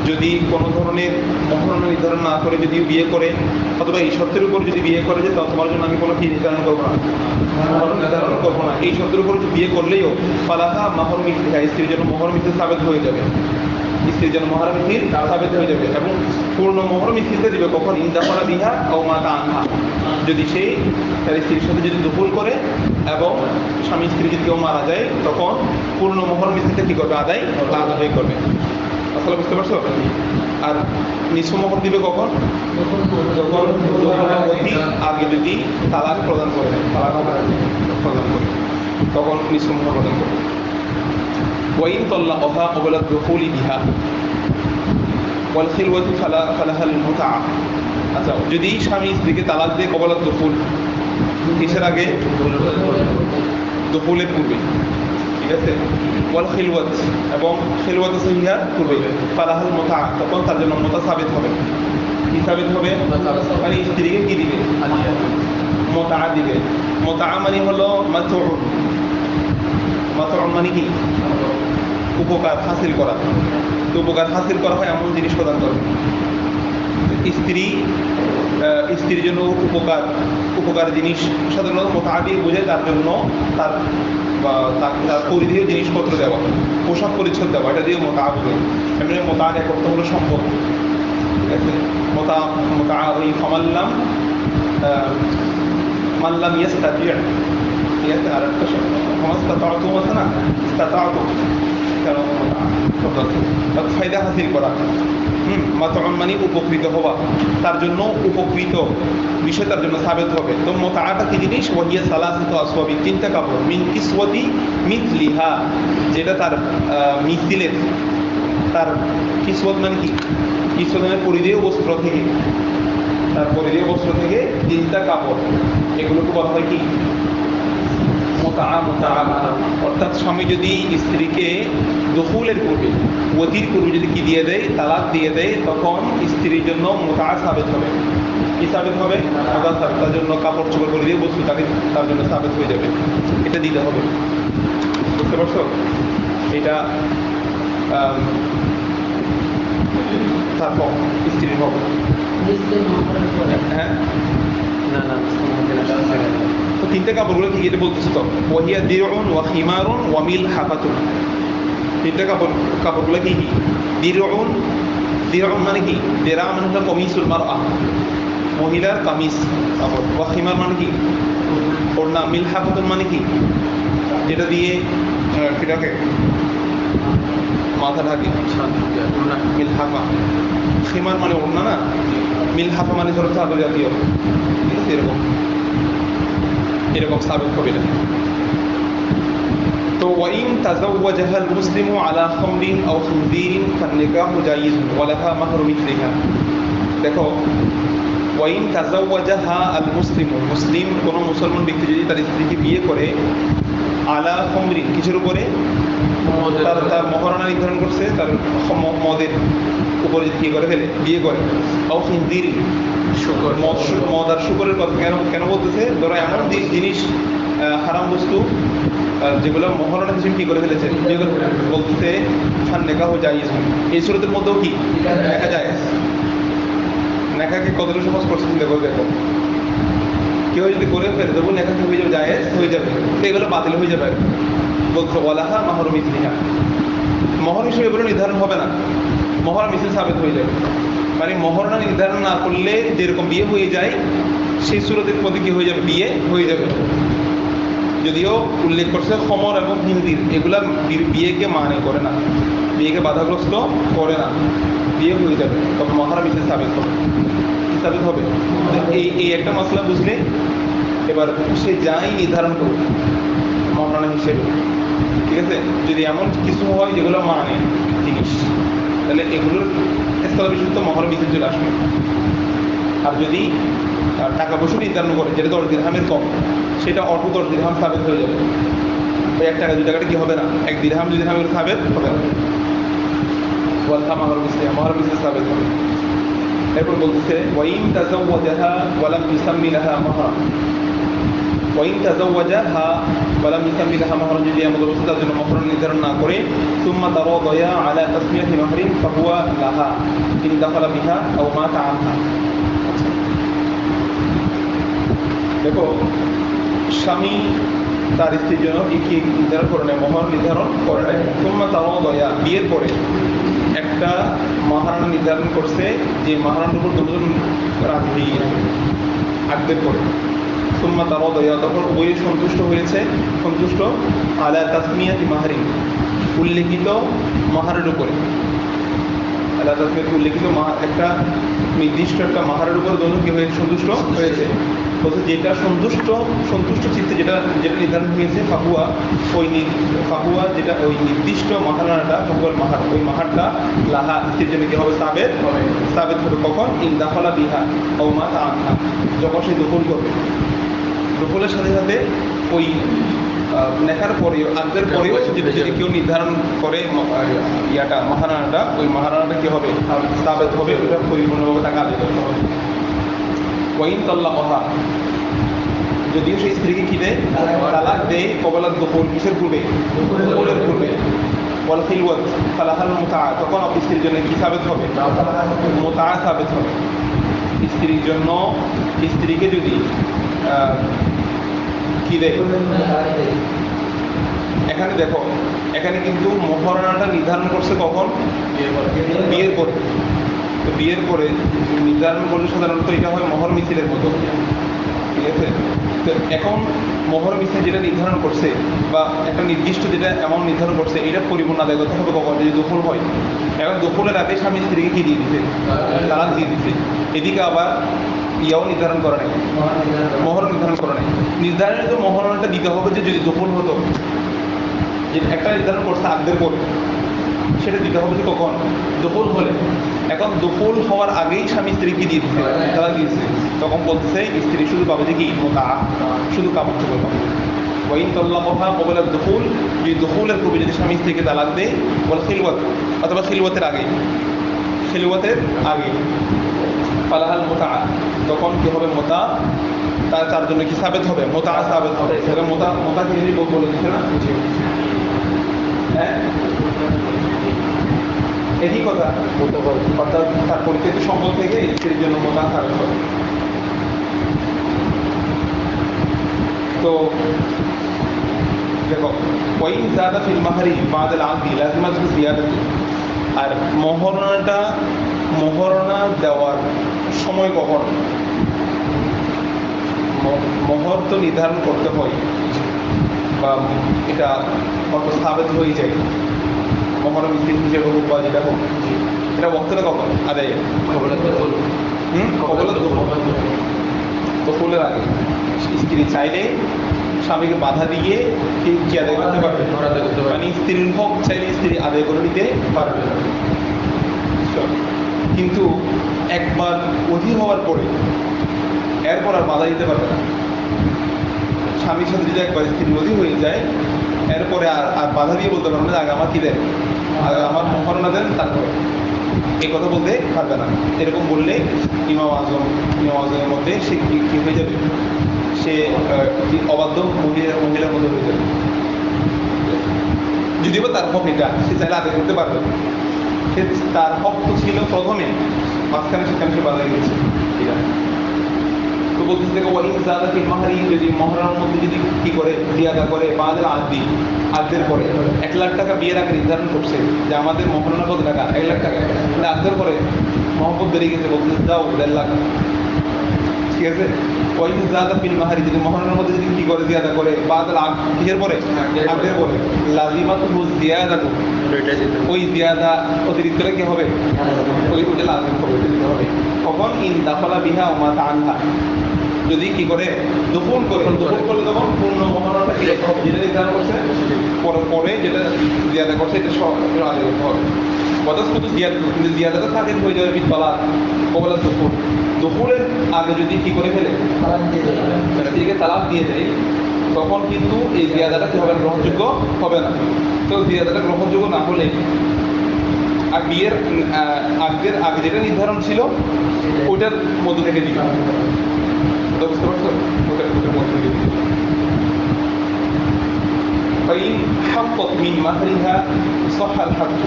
[SPEAKER 1] যদি কোনো ধরনের মহারণা নির্ধারণ না করে যদি বিয়ে করে, অথবা এই শর্তের উপর যদি বিয়ে করে যে তোমার জন্য আমি কোনো কি নির্ধারণ করবো না, মহারণা নির্ধারণ করবো না, এই শর্তের উপর বিয়ে করলেও ফালাহা মাহরুমিক লিহা, স্ত্রীর জন্য মহারমিথিল সাবেত হয়ে যাবে, স্ত্রীর জন্য মহারমিথিল সাবেত হয়ে যাবে, এবং পূর্ণ মহারমিথিলতে দিবে কখন, ইন্দাফলা বিহা ও মাতা আনহা, যদি সে তার স্ত্রীর সাথে যদি দখল করে এবং স্বামী স্ত্রী যদি কেউ মারা যায়, তখন পূর্ণ মোহর মিথিলটা কী করবে, আদায় করবে। আসলে বুঝতে পারছো? আর নিঃস্ব মোহর দিবে কখন, যখন অতি আগে যদি তালাক প্রদান করে, তালাক প্রদান করে, তখন নিঃস্ব মোহর প্রদান করবে। ওয়াইন তাল্লাকহা ক্বাবলা দুখুলি বিহা ওয়াল খিলওয়াতু ফালাহাল মুতআ, আচ্ছা যদি স্বামী স্ত্রীকে তালাক দিয়ে ক্বাবলা দুখুল, কিসের আগে, দুখুলের পূর্বে, ঠিক আছে, ওয়াল খিলওয়াত এবং খিলওয়াত সহিহা পূর্বে, ফালাহাল মুতআ, তখন তার জন্য মুতআ সাবিত হবে। কি সাবিত হবে, মানে স্ত্রীকে কি দিবে, মুতআ দিবে। মুতআ মানে হলো মাতউন, মাতউন মানে কি, উপকার হাসিল করা, তো উপকার হাসিল করা হয় এমন জিনিস প্রদান করবে। স্ত্রীর জন্য উপকার জিনিস সাধারণত মোতাবিক বোঝায়, তার জন্য তার পরিধেয় জিনিসপত্র দেওয়া, পোশাক পরিচ্ছদ দেওয়া, এটা দিয়ে মোতা বোঝায়। এমনি মোতা এক অর্থ হলো সম্পদ, ঠিক আছে। মোতা ওই মাল্লাম ইয়াস্তাতি', ঠিক আছে? আর একটা সমাজ তাতাআতু আছে না, তাতাআতু কারণ ফায়দা হাসিল করা। মাতাউন মানে উপকৃত হওয়া, তার জন্য উপকৃত বিষয় তার জন্য সাবেত হবে। তো মুতাআটা কি জিনিস? ওয়াহিয়া সালাসাতু আসওয়াবি, তিনটা কাপড়, মিন কিসওয়াতি মিথলিহা, যেটা তার মিথিলের, তার কিসওয়াত মানে কি? কিসওয়াত মানে পরিধেয় বস্ত্র থেকে, তার পরিধেয় বস্ত্র থেকে তিনটা কাপড়, এগুলোকে বলা হয় কি? মুতাআ। অর্থাৎ স্বামী যদি স্ত্রীকে দুখুলের পূর্বে, ওয়াতির পূর্বে যদি কি দিয়ে দেয়, তালাক দিয়ে দেয়, তখন স্ত্রীর জন্য মুতাআ সাবেত হবে। কি সাবেত হবে? মুতাআ সাবেত। তার জন্য কাপড় চোপড় পরিধেয় বস্তু তাকে তার জন্য সাবেত হয়ে যাবে, এটা দিতে হবে। বুঝতে পারছো? এটা তার হক, স্ত্রীর হক। হ্যাঁ,
[SPEAKER 2] না না
[SPEAKER 1] তো তিনটে কাপড়গুলো কি এটা বলতেছে তো, ওয়াহিয়া দিরউন ওয়া খিমারুন ওয়া মিলহাফাতুন। তিনটে কাপড়গুলো কি কি? দিরউন, দিরউন মানে কি? দিরা মানে হলো কমিসুল মারআ, মহিলার কামিজ কাপড়। ওয়া খিমার মানে কি? ওড়না। মিলহাফাতুন মানে কি? যেটা দিয়ে সেটাকে মাথা ঢাকে, মিলহাফা। খিমার মানে ওড়না না, মিলহাফা মানে ধরো চাদর জাতীয়, ঠিক আছে? এরকম এরকম সাবেক হবে না। তো ওয়াইন তাজাওয়াজাহা আল মুসলিমু আলা খামরিন আও খিনজিরিন ফান্নিকাহু জাইজুন ওয়া লাহা মাহরু মিথলিহা। দেখো, ওয়াইন তাজাওয়াজাহা আল মুসলিমু, মুসলিম কোন মুসলমান ব্যক্তি যদি তার স্ত্রীকে বিয়ে করে, আলা খামরিন কিসের উপরে? তার মহারণা নির্ধারণ করছে, তার মদের উপরে যদি বিয়ে করে ফেলে, বিয়ে করে, আও খিনজিরিন মদ আর শুকরের কথা কেন বলতেছে? ধরো এমন জিনিস, হারাম বস্তু যেগুলো মহারণা হিসেবে কি করে ফেলেছে, বলতেছে ফান্নিকাহু জায়েজ। এই সূরতের মধ্যেও কি নেকাহ জায়েজ। নেকাহকে কতটা সহজ করছে চিন্তা করে দেখো। কেউ যদি করে ফেলে তবু নেকাহ হয়ে যাবে, জায়েজ হয়ে যাবে, তো এগুলো বাতিল হয়ে যাবে। বলছে ওয়ালাহা মাহরু মিথলিহা, মহর হিসেবে এগুলো নির্ধারণ হবে না, মহর মিথিল সাবেত হয়ে যাবে। মানে মহরণা নির্ধারণ না করলে যেরকম বিয়ে হয়ে যায়, সেই সূরতের মধ্যে কি হয়ে যাবে? বিয়ে হয়ে যাবে। যদিও উল্লেখ করছে খমর এবং হিন্দির, এগুলা বিয়েকে মানে করে না, বিয়েকে বাধাগ্রস্ত করে না, বিয়ে হয়ে যাবে, তখন মহারা মিথিল সাবেত হবে। সাবেত হবে। এই একটা মশলা বুঝলে এবার সে যাই নির্ধারণ করবে মহারণা হিসেবে, ঠিক আছে? যদি এমন কিছু হয় যেগুলো মানে জিনিস, তাহলে এগুলোর স্থলা বিশুদ্ধ মহর মিথিল চলে আসবে। আর যদি টাকা পয়সা নির্ধারণ করে যেটা 10 দিরহামের কম, সেটা অল্প 10 দিরহাম সাবেত হয়ে যাবে। ওই 1 টাকা 2 টাকাটা কি হবে না, 1 দিরহাম 2 দিরহামের সাবেত হবে না। ওয়ালহা মাহর মিথিল সাবেত হবে। এরপর বলতেছে ওয়াইন তাজাওয়াজাহা ওয়া লাম ইউসাম্মি লাহা মাহরা, ওয়াইন তাজাওয়াজাহা ওয়া লাম ইউসাম্মি লাহা মাহরা, যদি এমন অবস্থা তার জন্য মাহর নির্ধারণ না করে, সুম্মা তারাদায়া আলা তাসমিয়াতি মাহরিন ফাহুয়া লাহা ইন দাখালা বিহা আও মাতা আনহা। দেখো, স্বামী তার স্ত্রীর জন্য কি নির্ধারণ করে নেয়? মহর নির্ধারণ করে নেয়। সুম্মা তারাদায়া, বিয়ের পরে একটা মহারণা নির্ধারণ করছে, যে মহারণার উপর দুজন রাজি হয়ে গেছে আগদের পরে। সুম্মা তারাদায়া, তখন উভয়ে সন্তুষ্ট হয়েছে, সন্তুষ্ট আলা তাসমিয়াতি মাহরিন, উল্লেখিত মাহারের উপরে। আলা তাসমিয়াতি উল্লেখিত একটা নির্দিষ্ট একটা মাহারের উপরে দুজন কি হয়েছে? সন্তুষ্ট হয়েছে। বলছে যেটা সন্তুষ্ট চিত্তে যেটা নির্ধারণ হয়েছে, ফাহুয়া, ফাহুয়া যেটা ওই নির্দিষ্ট মাহারানাটা, ফাহুয়াল মাহার, ওই মাহারটা লাহা স্ত্রীর জন্য কি হবে? সাবেত হবে। কখন? ইন দাখালা বিহা আও মাতা আনহা, যখন সে দখল করবে। দখলের সাথে সাথে ওই নেখার পরেও, আগদের পরেও যদি কেউ নির্ধারণ করে ইয়াটা মাহারানাটা, ওই মাহারানাটা কি হবে? সাবেত হবে, ওটা পরিপূর্ণভাবে টাকা আদায় করতে হবে। ওয়াইন তাল্লাকাহা, যদিও সেই স্ত্রীকে কি দেয়? তালাক দেয়। কবলাত দুখুল, কিসের পূর্বে? দুখুলের পূর্বে। ওয়াল খিলওয়াত ফালাহাল মুতাআ, তখন স্ত্রীর জন্য কি সাবেত হবে? মুতাআ সাবেত হবে। স্ত্রীর জন্য, স্ত্রীকে যদি কি দেয়? এখানে দেখো, এখানে কিন্তু মহারণাটা নির্ধারণ করছে কখন? বিয়ের পরে। তো বিয়ের পরে নির্ধারণ করলে সাধারণত এটা হয় মহর মিছিলের মতো, ঠিক আছে? তো এখন মহরম স্ত্রী যেটা নির্ধারণ করছে বা একটা নির্দিষ্ট যেটা এমন নির্ধারণ করছে এটা পরিপূর্ণ আদায় করতে হবে কখন যদি দখল হয়। এখন দখলের আগে স্বামী স্ত্রীকে কি দিয়ে দিতে, তালাক দিয়ে দিতে। এদিকে আবার ইয়াও নির্ধারণ করা নেই, মহরম নির্ধারণ করা নেই। নির্ধারণিত মহরমটা দিতে হবে যে যদি দখল হতো, যে একটা নির্ধারণ করছে আগদের পরে, সেটা দিতে হবে যে কখন দখল হলে। এখন দখল হওয়ার আগেই স্বামী স্ত্রীকে দিয়ে দিতে, তালাক দিয়েছে, তখন বলতেছে স্ত্রী শুধু পাবে যে কি মোতা, শুধু কাপড় চোপড় পাবে। ওয়াইন তল্লা কথা কবলের দখুল, যদি দখুলের কবি যদি স্বামী স্ত্রীকে তালাক দেয়, বলে খিলওয়াত অথবা খিলওয়াতের আগে, খিলওয়াতের আগে ফালাহাল মোতা, তখন কি হবে মোতা, তার জন্য কি সাবেত হবে, মোতা সাবেত হবে। মোতা মোতা কি বলে দিচ্ছে না, হ্যাঁ একই কথা, অর্থাৎ তার পরিচিত সম্পদ থেকে স্ত্রীর জন্য মোতা সাবেত হবে। তো দেখো ওয়াইন জাদা ফিল মাহরি বাদাল আকদি লাজিমাত জিয়াদাতু, আর মহরণা দেওয়ার সময় কখন, মোহর তো নির্ধারণ করতে হয় বা এটা অত সাবেত হয়ে যায়, মহরম স্ত্রী হিসেবে হোক বা যেটা হোক, এটা বক্তটা কখন আদায়, দখলের আগে। স্ত্রী চাইলে স্বামীকে বাধা দিয়ে কি আদায় করতে পারবে, মানে স্ত্রীর হক চাইলে স্ত্রী আদায় করে নিতে পারবে। কিন্তু একবার অধীর হওয়ার পরে এরপর আর বাধা দিতে পারবে না। স্বামীর সাথে যদি একবার স্ত্রী অধীর হয়ে যায়, এরপরে আর বাধা দিয়ে বলতে পারবে না আগে আমার কি দেন, আগে আমার মহারণা দেন, তারপরে এই কথা বলতে পারবে না। এরকম বললে ইমাম আজমের মধ্যে সে কি হয়ে যাবে, সে অবাধ্য মহিলার মধ্যে হয়ে যাবে। যদিও তার হক এটা, সে চাইলে আদায় করতে পারবে, সে তার হক তো ছিল প্রথমে, মাঝখানে সেখানে সে বাধা গিয়েছে। এটা তো বলতেছে দেখো ওয়াইন জাদা ফিল মাহরি, যদি মহরার মধ্যে যদি কি করে জিয়াদা করে বাদাল আকদি, আকদের পরে 1 লাখ টাকা বিয়ের আগে নির্ধারণ করছে যে আমাদের মহরানা কত টাকা, 1 লাখ টাকা, মানে আকদের পরে মহব্বত বেরিয়ে গেছে, বলতেছে দাও 1.5 লাখ, ঠিক আছে। ওয়াইন জাদা ফিল মাহরি, যদি মহরানার মধ্যে যদি কি করে জিয়াদা করে বাদাল কিসের পরে, আকদের পরে, লাজিমাতু জিয়াদাতু, ওই জিয়াদা অতিরিক্তটা কি হবে, ওইটা লাজিম হবে, দিতে হবে। কখন ইন দাখালা বিহা ওয়া মাতা আনহা, যদি কি করে দখল করলে তখন পূর্ণ মহারণাটা কি করতে হবে, যেটা নির্ধারণ করছে পরে যেটা জিয়াদা করছে এটা সব আদায় করতে হবে। বদাস কত জিয়াদা, কিন্তু জিয়াদাটা থাকে হয়ে যাবে বিতলা কবলা দখলের আগে যদি কি করে ফেলে স্ত্রীকে তালাক দিয়ে দেয়, তখন কিন্তু এই জিয়াদাটা কি হবে, গ্রহণযোগ্য হবে না। তো জিয়াদাটা গ্রহণযোগ্য না হলে আর বিয়ের আগের আগে যেটা নির্ধারণ ছিল ওইটার মধ্য থেকে দিবে, বুঝতে পারছো, ওটার মধ্য থেকে দিবে। فإن حطت من مهرها صح الحق,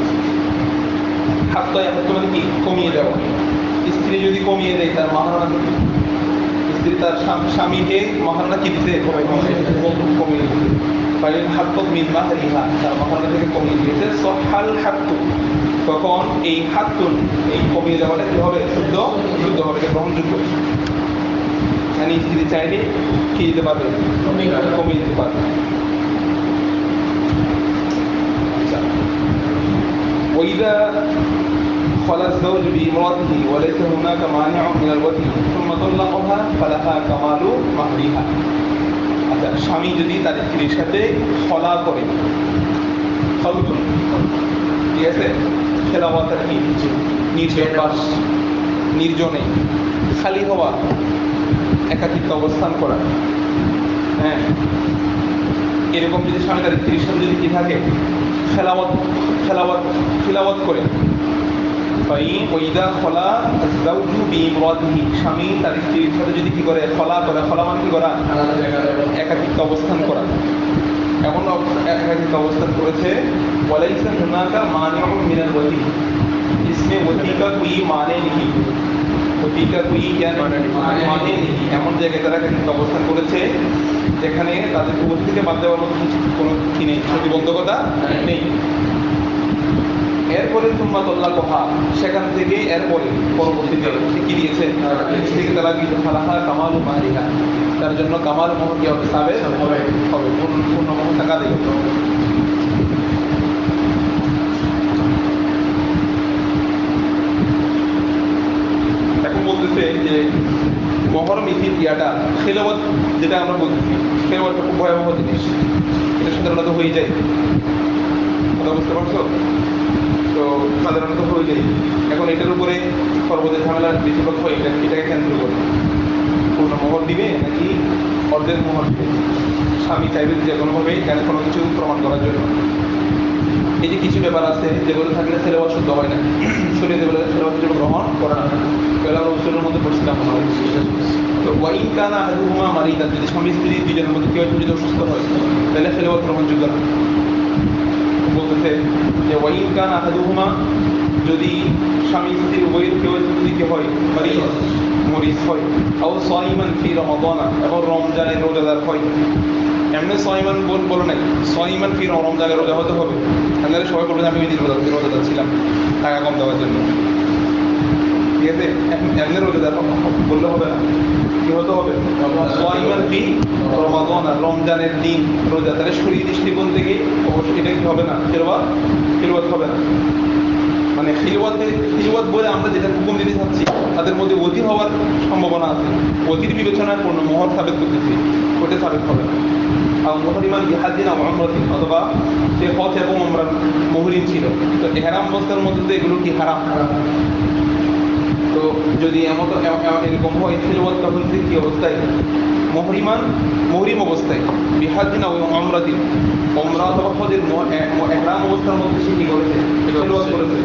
[SPEAKER 1] حط মানে কি কমিয়ে দেওয়া, স্ত্রী যদি কমিয়ে দেয় তার মহারণা, স্ত্রী তার স্বামীকে মহারণা কি দিতে কমিয়ে দিতে, ফাইন হাত্তত মিন মাহরিহা, তার মহারণা থেকে কমিয়ে দিয়েছে, সহাল হাত্তু, তখন এই হাত্তুন, এই কমিয়ে দেওয়াটা কি হবে, শুদ্ধ হবে, এটা গ্রহণযোগ্য। মানে স্ত্রী চাইলে কি দিতে পারবে, কমিয়ে দিতে পারবে। وإذا خلى الزوج بامرأته وليس هناك مانع من الوطي ثم طلقها فلها كمال مهرها, আচ্ছা স্বামী যদি তার স্ত্রীর সাথে খলা করে, খলতুন, ঠিক আছে, খেলাওয়াত কি নির্জনবাস, নির্জনে খালি হওয়া, একাকিত্ব অবস্থান করা, হ্যাঁ, এরকম যদি স্বামী তার স্ত্রীর সাথে যদি কি থাকে খেলাওয়াত করে, ওইদা খলা যাওজু বিইমরাতিহি, স্বামী তার স্ত্রীর সাথে যদি কি করে খলা মানে কি করা, একাকিত্ব অবস্থান করা, এমন একাকিত্ব অবস্থান করেছে, ওয়ালাইসা হুনাকা মানিউন মিনাল ওয়াতি, इसमें वती का कोई माने नहीं, वती का कोई क्या माने नहीं, এমন জায়গায় তারা একাকিত্ব অবস্থান করেছে যেখানে তাদের উপর থেকে বাদ দেওয়ার মতো কোনো কি নেই, প্রতিবন্ধকতা নেই। এরপরে তুম্মা তল্লাকহা, সেখান থেকে এরপরে পরবর্তীতে সে কি দিয়েছে, থেকে তালাক দিয়েছে, ফালাহা কামালু মাহরিহা, তার জন্য কামাল মোহর কি হবে, সাবেক হবে, পূর্ণ মোহর টাকা দেবে। এখন বলতেছে যে মোহর মিথিল ইয়াটা খেলাওয়াত, যেটা আমরা বলতেছি খেলাওয়াতটা খুব ভয়াবহ জিনিস, এটা সাধারণত হয়ে যায়, কথা বুঝতে পারছো? তো সাধারণত হয়ে যায়। এখন এটার উপরে সর্বদা ঝামেলা বেশিরভাগ হয় এটাকে কেন্দ্র করে, পূর্ণ মোহর দিবে নাকি অর্ধেক মোহর দিবে। স্বামী চাইবে যে কোনোভাবেই কেন কোনো কিছু প্রমাণ করার জন্য। এই যে কিছু ব্যাপার আছে যেগুলো থাকলে ছেলেওয়াত শুদ্ধ হয় না, শরীয়তে বলে ছেলেওয়াত যেগুলো গ্রহণ করে না, এগুলো আমরা উচ্চের মধ্যে পড়ছিলাম মনে হয়। তো ওয়াইন কানা আহাদুহুমা মারিদান, যদি স্বামী স্ত্রী দুজনের মধ্যে কেউ যদি অসুস্থ হয় তাহলে ছেলেওয়াত গ্রহণযোগ্য না। বলতেছে যে ওয়াইন কানা আহাদুহুমা, যদি স্বামী স্ত্রী উভয়ের কেউ যদি কি হয় মরিজ হয়, আও সাইমান ফি রমাদানা, এবং রমজানের রোজাদার হয়। এমনি সাইমান বলো নাই, সাইমান ফি রমজানের রোজা হতে হবে, আপনারা সবাই বলবেন আমি ওই রোজাদার ছিলাম টাকা কম দেওয়ার জন্য, ঠিক আছে? এমনি রোজাদার বললে হবে না, কি হতে হবে, সাইমান ফি রমাদানা, রমজানের দিন রোজা। তাহলে শরীর দৃষ্টিকোণ থেকে অবশ্যই এটা কি হবে না, খিলওয়াত হবে না। মানে খিলওয়াত বলে আমরা যেটা হুকুম দিতে চাচ্ছি তাদের মধ্যে অতি হওয়ার সম্ভাবনা আছে, অতির বিবেচনায় পূর্ণ মোহর সাবেত করতেছি, ওটা সাবেত হবে না। আর মুহরিমান জিহাদিন আমরাতিন, অথবা সে হজ এবং আমরা মুহরিম ছিল, তো এহরাম অবস্থার মধ্যে তো এগুলো কি হারাম। তো যদি এরকম হয় খিলওয়াত, তখন কি অবস্থায়, মুহরিম অবস্থায়, বিহাদিন আমরাতিন, ওমরা অথবা হজের এহরাম অবস্থার মধ্যে সে কি করেছে, খিলওয়াত করেছে।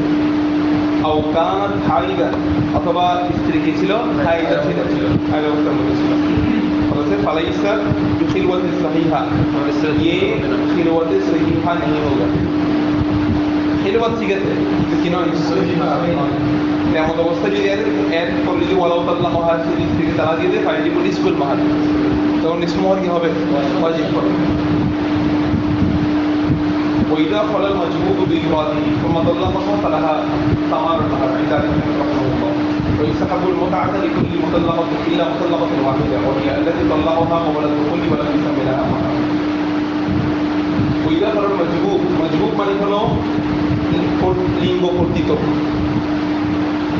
[SPEAKER 1] আও কানাত হাইদা, অথবা স্ত্রী কি ছিল, হাইদা ছিল, হাইদা অবস্থার মধ্যে ছিল। ফালাইসা খিলওয়াত সহিহা, ये খিলওয়াত সহিহা नहीं होगा। খিলওয়াত ঠিক আছে কি নয়, এমন অবস্থায় যদি এর পরে যদি ওয়ালাউ তাল্লাহ মাহার স্ত্রীকে তালা দিয়ে দেয় ফাইজিবুল ইসকুল মাহার, তখন ইসমু মাহার কি হবে, ওয়াজিব হবে। وإذا خلا المجبوب بإفراده ثم طلقها فلها ثمار المهر عند رحمه الله. ويستحب المتعة لكل مطلقة إلا مطلقة واحدة وهي التي طلقها قبل الدخول ولم يسمى لها مهر. وإذا خلا المجبوب মানে হলো লিঙ্গ কর্তৃত্ব,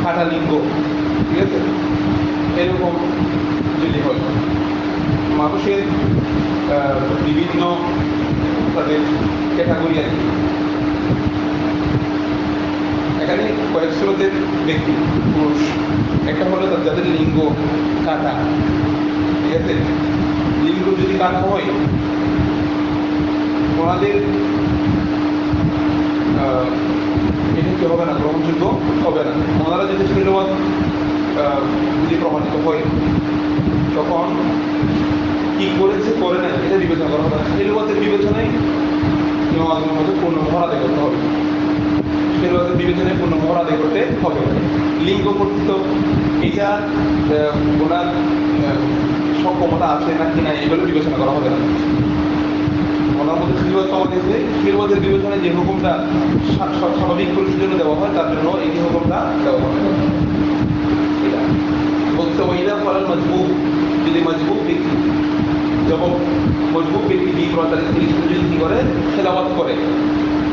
[SPEAKER 1] খাটা লিঙ্গ, ঠিক আছে? এরকম যদি হয়, মানুষের বিভিন্ন তাদের ক্যাটাগরি আর কি, এখানে কয়েক স্রোতের ব্যক্তি পুরুষ, একটা হলো যাদের লিঙ্গ কাটা, ঠিক আছে? লিঙ্গ যদি কাটা হয় ওনাদের এটা কি হবে না, গ্রহণযোগ্য হবে না। ওনারা যদি খিলওয়াত যদি প্রমাণিত হয় তখন কি করেছে করে না এটা বিবেচনা করা হবে না। খিলওয়াতের বিবেচনায় ইমামের মধ্যে পূর্ণ মোহর আদায় করতে হবে, খিলওয়াতের বিবেচনায় পূর্ণ মোহর আদায় করতে হবে। লিঙ্গ কর্তৃত্ব এটা ওনার সক্ষমতা আছে নাকি না এগুলো বিবেচনা করা হবে না। ওনার মধ্যে খিলওয়াত পাওয়া গেছে, খিলওয়াতের বিবেচনায় যে হুকুমটা স্বাভাবিক পুরুষের জন্য দেওয়া হয় তার জন্য এই হুকুমটা দেওয়া হবে। এটা বলতে ওইদা ফলাল মজবুব, যদি মজবুব ব্যক্তি, যখন মজবুব ব্যক্তি বিয়ে করে তাদের স্ত্রী যদি কি করে, খেলাওয়াত করে,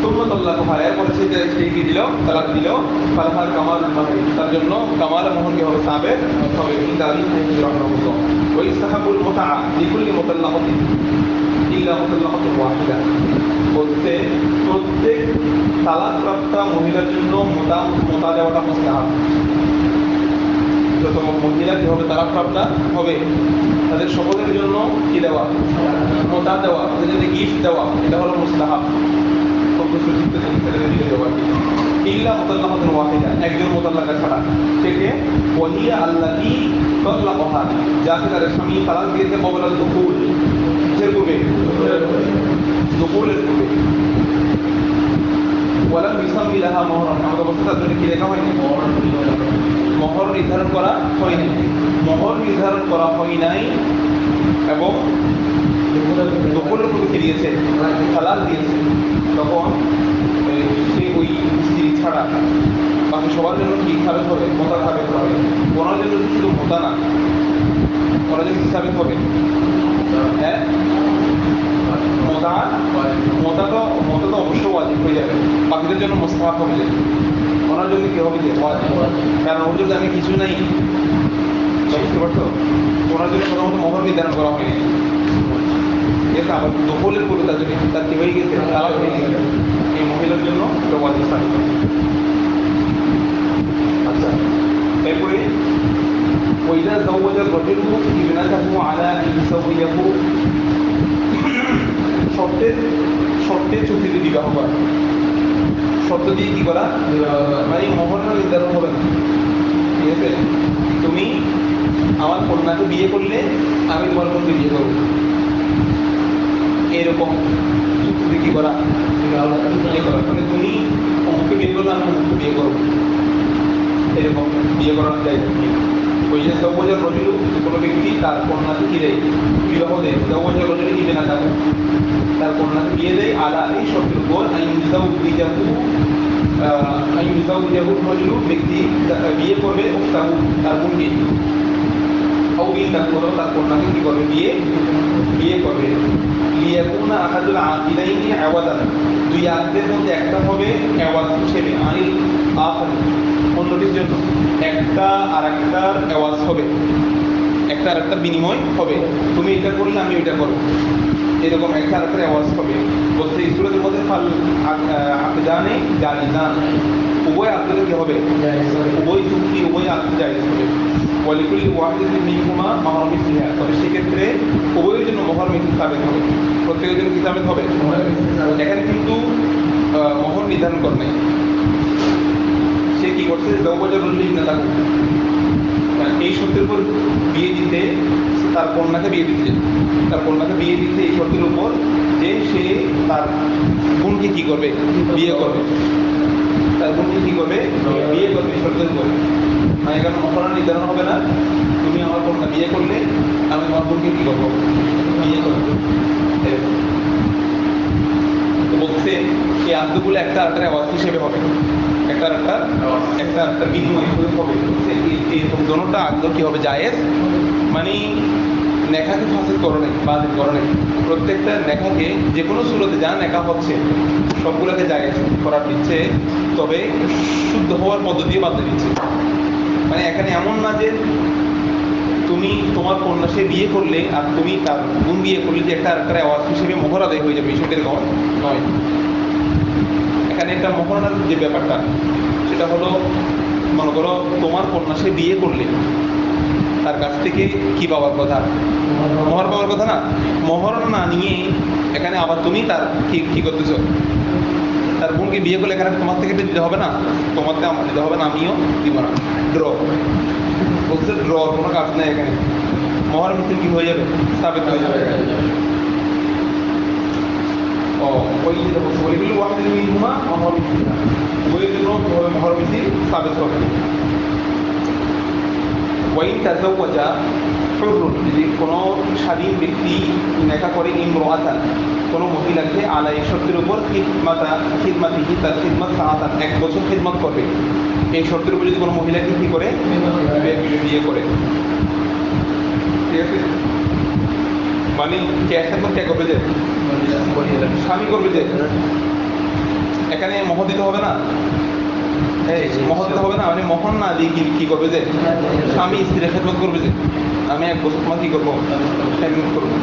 [SPEAKER 1] তোমরা তল্লাক হয়, এরপরে সে স্ত্রীকে দিল, তালাক দিল, ফালহার কামাল মাহরি, তার জন্য কামাল মোহর কি হবে, সাবেক হবে। ইনদারি রাহমাহুল্লাহ। ওই ইস্তাহাবুল মুতআ লিকুল্লি মুতাল্লাকাতিন ইল্লা মুতাল্লাকাতুন ওয়াহিদা, বলতে প্রত্যেক তালাকপ্রাপ্তা মহিলার জন্য মোতা দেওয়াটা মুস্তাহাব। যত মহিলা কি হবে তালাকপ্রাপ্তা হবে তাদের সকলের জন্য কি দেওয়া, মোতা দেওয়া, তাদের জন্য গিফট দেওয়া, এটা হলো মুস্তাহাব। ইল্লা মুতাল্লাকাতুন ওয়াহিদা, একজন মুতাল্লাকা ছাড়া, থেকে ওয়াহিয়া আল্লাতী তাল্লাকাহা, যাকে তার স্বামী তালাক দিয়েছে কবলা দুখুল, কিসের পূর্বে, দুখুলের পূর্বে। ওয়ালাম ইউসাম্মি লাহা মোহরান, আমাদের অবস্থা তার জন্য কি লেখা হয়নি, মোহর নির্ধারণ করা হয়নি, মোহর নির্ধারণ করা হয় নাই, এবং দুপুরের প্রতি দিয়েছে, তালাক দিয়েছে, তখন সে ওই স্ত্রী ছাড়া বাকি সবার জন্য কি সাবেত হবে? মোতা সাবেত হবে। ওনার জন্য শুধু মোতা না, ওনার জন্য কি সাবেত হবে? হ্যাঁ, মোতা মোতা তো অবশ্যই ওয়াজিব হয়ে যাবে, বাকিদের জন্য মুস্তাহাব হবে যে, ওনার জন্য কি হবে যে ওয়াজিব, কারণ ওর জন্য আমি কিছু নাই, বুঝতে পারছো? ওনার জন্য প্রথমত মোহর নির্ধারণ করা হয়নি, ঠিক আছে? আবার দখলের পরে তার জন্য তার কি হয়ে গেছে, তালাক হয়ে গেছে, এই মহিলার জন্য এটা ওয়াজিব সাবিত হবে। আচ্ছা, এরপরে ওইটা যাওয়াজার রজুলু ইবনাতাহু আলা ইউসাউইয়াহু, শর্তের চুক্তিতে বিবাহ করা, শর্ত দিয়ে কি করা, মানে মোহরটা নির্ধারণ হবে না, ঠিক আছে? তুমি আমার কন্যাকে বিয়ে করলে আমি তোমার বোনকে বিয়ে করবো, এরকম চুক্তিতে কি করা, বিয়ে করা, মানে তুমি অমুককে বিয়ে করলে আমি অমুককে বিয়ে করবো, এরকম বিয়ে করার জায়গা। ওই যে যাওয়াজার রজুলু, কোনো ব্যক্তি তার কন্যাকে কি দেয়, বিবাহ দেয়, যাওয়াজার রজুলু ইবনাতাহু, তার কন্যাকে বিয়ে দেয় আলা এই শর্তের উপর, আইয়ুজাউজিয়াহু রজুলু, ব্যক্তি বিয়ে করবে উখতাহু, তার বোনকে, তার কন্যাকে কি করবে, বিয়ে করবে। লিয়াকুনা আহাদুল আকিদাইনি আওয়াদান, দুই আকিদের মধ্যে একটা হবে আওয়াজ হিসেবে, আনিল আখার, অন্যটির জন্য একটা আর একটার আওয়াজ হবে, একটা আর একটার বিনিময় হবে, তুমি এটা করলে আমি এটা করবো, এরকম একটা আর একটার আওয়াজ হবে। বলতে ইসলামের মধ্যে ফাল আকিদানে জায়েজান, উভয় আকিদা কি হবে, উভয় চুক্তি উভয় আকিদা জায়েজ হবে। ওয়ালিকুল্লি ওয়াহিদিন মিনহুমা মাহরুম মিসলিহা, তবে সেক্ষেত্রে উভয়ের জন্য মোহর মিসল সাবেত হবে, প্রত্যেকের জন্য কি সাবেত হবে? এখানে কিন্তু মোহর নির্ধারণ করে নাই, সে কি করছে, যাওয়াজার রজুলু ইবনাতাহু, এই শর্তের উপর বিয়ে দিতে, তার কন্যাকে বিয়ে দিতে, এই শর্তের উপর যে সে তার বোনকে কি করবে, বিয়ে করবে, তার বোনকে কি করবে, বিয়ে করবে, এই শর্তের উপর। মানে এখানে মোহর নির্ধারণ হবে না, তুমি আমার কন্যা বিয়ে করলে আমি তোমার বোনকে কি করবো, বিয়ে করবো, এরকম। তো বলছে এই আব্দগুলো একটা আরেকটার আওয়াজ হিসেবে হবে, একটা আরেকটার বিনিময় হবে, এরকম দোনোটা আগ্রহ কি হবে, জায়েজ, মানে নেখাকে ফাসিল করো নাই, বাতিল করো নাই, প্রত্যেকটা নেখাকে যে কোনো সুরতে যা নেখা হচ্ছে সবগুলোকে জায়েজ করার দিচ্ছে, তবে শুদ্ধ হওয়ার পদ্ধতি বাদ দিচ্ছে। মানে এখানে এমন না যে তুমি তোমার কন্যা সে বিয়ে করলে আর তুমি তার বোন বিয়ে করলে যে একটা আরেকটার আওয়াজ হিসেবে মোহর আদায় হয়ে যাবে, বিষয়টা এরকম নয়। এখানে একটা মোহরানার যে ব্যাপারটা, সেটা হলো, মনে করো তোমার কন্যা সে বিয়ে করলে তার কাছ থেকে কি পাওয়ার কথা, মোহর পাওয়ার কথা না, মোহর না নিয়ে এখানে আবার তুমি তার কি করতেছো, তার বোনকে বিয়ে করলে এখানে তোমার থেকে দিতে হবে না, তোমার থেকে আমার দিতে হবে না, আমিও দিব না, ড্র বলছে, ড্র, কোনো কাজ নেই এখানে, মোহর মিছিল কি হয়ে যাবে, সাবিত হয়ে যাবে। ওই যেটা বলছে ওইগুলো ওয়াহিদিন মিনহুমা মাহরুম মিসলিহা, উভয়ের জন্য মোহর মিছিল সাবিত হবে। ওয়াইন তাজাওয়াজা হুরুন, যদি কোনো স্বাধীন ব্যক্তি নেকা করে ইমরাতান, কোনো মহিলাকে আলা এই শর্তের উপর খিদমাতিহি, তার খিদমত সাআতান, 1 বছর খিদমত করবে, এই শর্তের উপর যদি কোনো মহিলাকে কি করে, বিয়ে করে, ঠিক আছে? মানে কে খিদমত কে করবে, যে স্বামী করবে, যে এখানে মোহর দিতে হবে না, মোহর দিতে হবে না, মানে মোহর না দিয়ে কি করবে, যে স্বামী স্ত্রীর খেদমত করবে, যে আমি 1 বছর তোমার কি করবো, খেদমত করবো।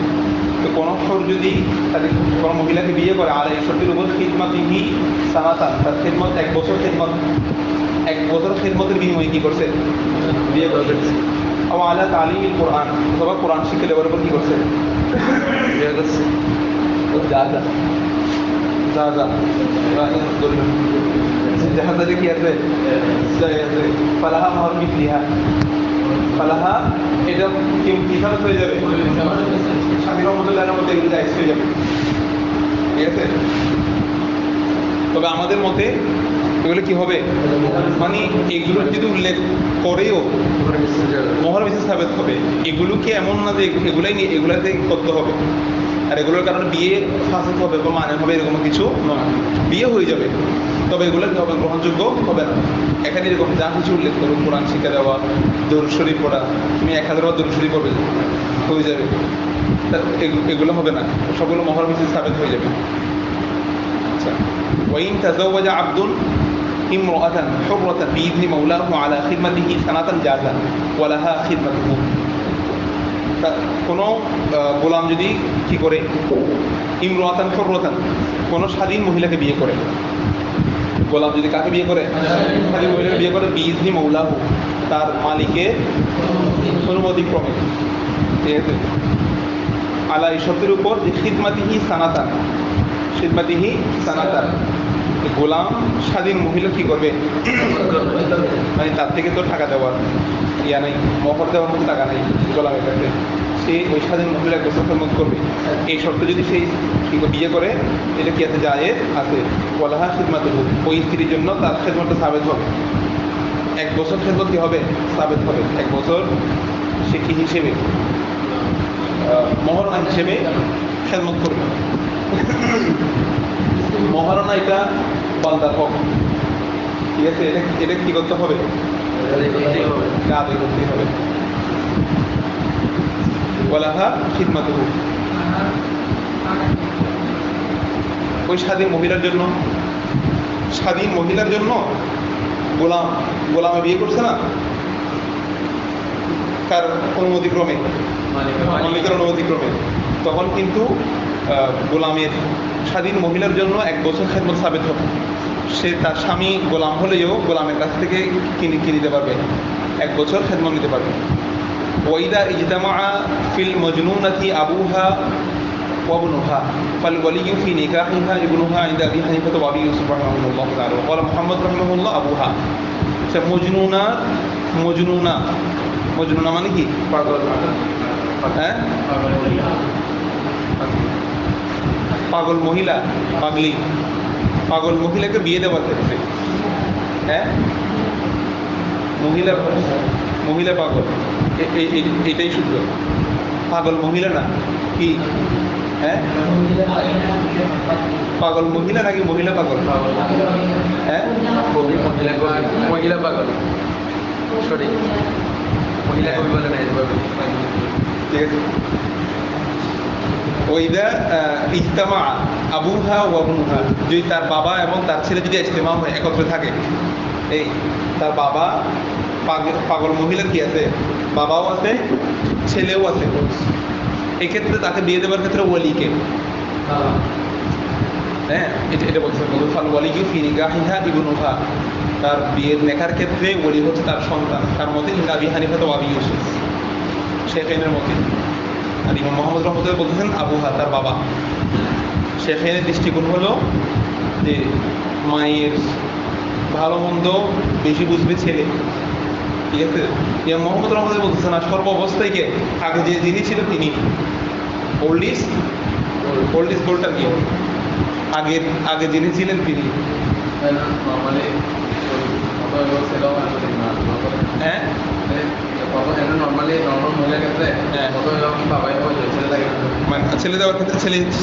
[SPEAKER 1] তো কোনো যদি তাদের কোনো মহিলাকে বিয়ে করে আর এই শর্তের উপর খিদমাতিহি সানাতান, তার খেদমত 1 বছর খেদমত, 1 বছর খেদমতের বিনিময়ে কি করছে, বিয়ে করবে। আবার আলা তালিমিল কোরআন, অথবা কোরআন শিক্ষা দেওয়ার উপর কি করছে, বিয়ে করছে। জাহাজে কি আছে, ফালাহা মাহরুম মিসলিহা, ফালাহা এটা কিভাবে হয়ে যাবে, স্বামী রহমতুল্লাহর মধ্যে এগুলো জায়েজ হয়ে যাবে, ঠিক আছে? তবে আমাদের মতে এগুলো কি হবে, মানে এগুলোর যদি উল্লেখ করেও মোহর মিছিল সাবেত হবে, এগুলোকে এমন না যে এগুলাতে করতে হবে, আর এগুলোর কারণে বিয়ে ফাসেদ হবে বা মানে হবে এরকম কিছু নয়, বিয়ে হয়ে যাবে, তবে এগুলো কি হবে, গ্রহণযোগ্য হবে না। এখানে এরকম যা কিছু উল্লেখ করবে, কোরআন শিক্ষা দেওয়া, দরুদ শরীফ পড়া, তুমি 1000 বার দরুদ শরীফ পড়বে হয়ে যাবে, এগুলো হবে না, সবগুলো মহর মিছিল সাবেত হয়ে যাবে। আচ্ছা, ওয়াইন তাজাওয়াজা আব্দুন ইমরাআতান হুররাতান বিইذن মাওলাহু আলা খিদমাতিহি সানাতান জাযা ওয়া লাহা খিদমাতুহু। কোনো গোলাম যদি কি করে, ইমরাআতান হুররাতান, কোনো স্বাধীন মহিলাকে বিয়ে করে, গোলাম যদি কাকে বিয়ে করে, স্বাধীন মহিলাকে বিয়ে করে, বিইذن মাওলাহু, তার মালিকের অনুমতিক্রমে, ঠিক আছে, আলা এই শর্তের উপর যে খিদমাতিহি সানাতান, খিদমাতিহি সানাতান, গোলাম স্বাধীন মহিলা কি করবে, মানে তার থেকে তো টাকা দেওয়ার ইয়া নেই, মহর দেওয়ার মতো টাকা নেই গোলামের কাছে, সে ওই স্বাধীন মহিলা এক বছর খেদমত করবে। এই শর্তে যদি সেই বিয়ে করে, এটা কি আছে, জায়েজ আছে। ওয়ালাহা খিদমাতুহু, ওই স্ত্রীর জন্য তার খেদমতটা সাবেত হবে, 1 বছর খেদমত কি হবে, সাবেত হবে। 1 বছর সে কি হিসেবে, মহারণা হিসেবে খেদমত করবে। মহারণা এটা বান্দার হক, ঠিক আছে, এটা কি করতে হবে, আদায় করতেই হবে। ওয়ালাহা খিদমাতুহু, ওই স্বাধীন মহিলার জন্য, স্বাধীন মহিলার জন্য গোলামে বিয়ে করছে না, কার অনুমতিক্রমে, মালিকের অনুমতিক্রমে, তখন কিন্তু গোলামের, স্বাধীন মহিলার জন্য 1 বছর খেদমত সাবেত হবে। সে তার স্বামী গোলাম হলেও গোলামের কাছ থেকে কিনতে পারবে, 1 বছর খেদমত নিতে পারবে। ওয়াইদা ইজতামা ফিল মজনুনাতি আবুহা ওয়া ইবনুহা ফাল ওয়ালিয়্যু ফি নিকাহিহা ইবনুহা ইনদা আবি হানিফা ওয়া আবি ইউসুফ রাহিমাহুল্লাহ তাআলা ওয়া ক্বালা মুহাম্মদ রাহিমাহুল্লাহ আবুহা। সে মজনুনা মানে কি,
[SPEAKER 2] পাগল,
[SPEAKER 1] হ্যাঁ, পাগল মহিলা, পাগল মহিলাকে বিয়ে দেওয়ার ক্ষেত্রে, হ্যাঁ, মহিলা পাগল, এটাই শুদ্ধ, পাগল মহিলা না কি, হ্যাঁ, পাগল মহিলা নাকি মহিলা পাগল, হ্যাঁ,
[SPEAKER 2] মহিলা পাগল, সঠিক, মহিলা কবি বলে না,
[SPEAKER 1] ঠিক আছে। ওইদা ইজতামা আবুহা ওয়া ইবনুহা, যদি তার বাবা এবং তার ছেলে যদি ইজতেমা হয়, একত্রে থাকে, এই তার বাবা, পাগল মহিলার কি আছে, বাবাও আছে, ছেলেও আছে, এক্ষেত্রে তাকে বিয়ে দেওয়ার ক্ষেত্রে ওয়ালিকে, হ্যাঁ, এটা বলছে ফাল ওয়ালিয়্যু ফি নিকাহিহা ইবনুহা, তার বিয়ের নেকার ক্ষেত্রে ওয়ালি হচ্ছে তার সন্তান, তার মতে ইনদা আবি হানিফা ওয়া আবি ইউসুফ, শেখাইনের মতে। আর ইমাম মোহাম্মদ রহমতুল্লাহ বলতেছেন আবুহা, তার বাবা। শেখাইনের দৃষ্টিকোণ হলো যে মায়ের ভালো মন্দ বেশি বুঝবে ছেলে, ঠিক আছে। ইমাম মোহাম্মদ রহমতুল্লাহ বলতেছেন আর সর্ব অবস্থায় কে, আগে যে যিনি ছিল তিনি, ওল্ড ইজ গোল্ডটার কি, আগে যিনি ছিলেন তিনি, হ্যাঁ, মানে ছেলে দেওয়ার ক্ষেত্রে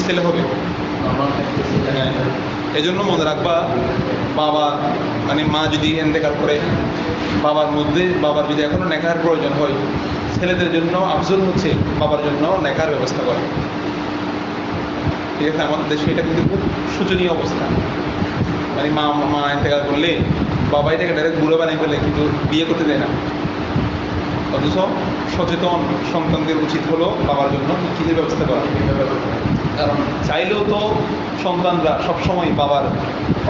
[SPEAKER 1] ছেলে হবে, হ্যাঁ। এই জন্য মনে রাখবা, বাবা মানে মা যদি ইন্তেকাল করে, বাবার যদি এখনো নেকার প্রয়োজন হয়, ছেলেদের জন্য আফজল হচ্ছে বাবার জন্য নেকার ব্যবস্থা করা, ঠিক আছে। আমাদের দেশে এটা কিন্তু খুব শোচনীয় অবস্থা, মানে মা ইন্তেকাল করলে বাবা এটাকে ডাইরেক্ট বুড়ো বানাই ফেলে, কিন্তু বিয়ে করতে দেয় না। অথচ সচেতন সন্তানদের উচিত হলো বাবার জন্য চিঠির ব্যবস্থা করা, কারণ চাইলেও তো সন্তানরা সবসময় বাবার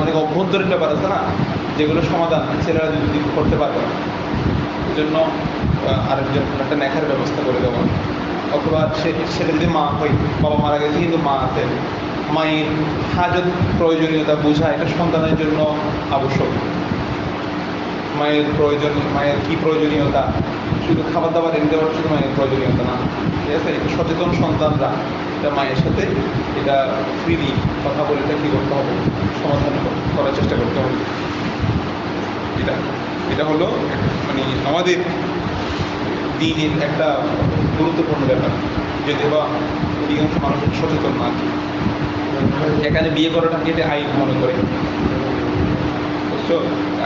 [SPEAKER 1] অনেক অভ্যন্তরীণ ব্যাপার আছে না, যেগুলো সমাধান ছেলেরা যদি করতে পারবে না, এই জন্য আরেকজন একটা নেখার ব্যবস্থা করে দেওয়া। অথবা সেটা যদি মা হয়, বাবা মারা গেছে কিন্তু মা আছে, মায়ের হাজত প্রয়োজনীয়তা বোঝা, এটা সন্তানের জন্য আবশ্যক। মায়ের কি প্রয়োজনীয়তা, শুধু খাবার দাবার এনে দেওয়ার শুধু মায়ের প্রয়োজনীয়তা না, ঠিক আছে। সচেতন সন্তানরা এটা মায়ের সাথে এটা ফ্রিলি কথা বলে এটা কী করতে হবে, সমাধান করার চেষ্টা করতে হবে। এটা হলো মানে আমাদের দিনের একটা গুরুত্বপূর্ণ ব্যাপার, যদি বা অধিকাংশ মানুষ সচেতন না আর কি। এখানে বিয়ে করাটাকে এটা আইন মনে করে, বুঝছো,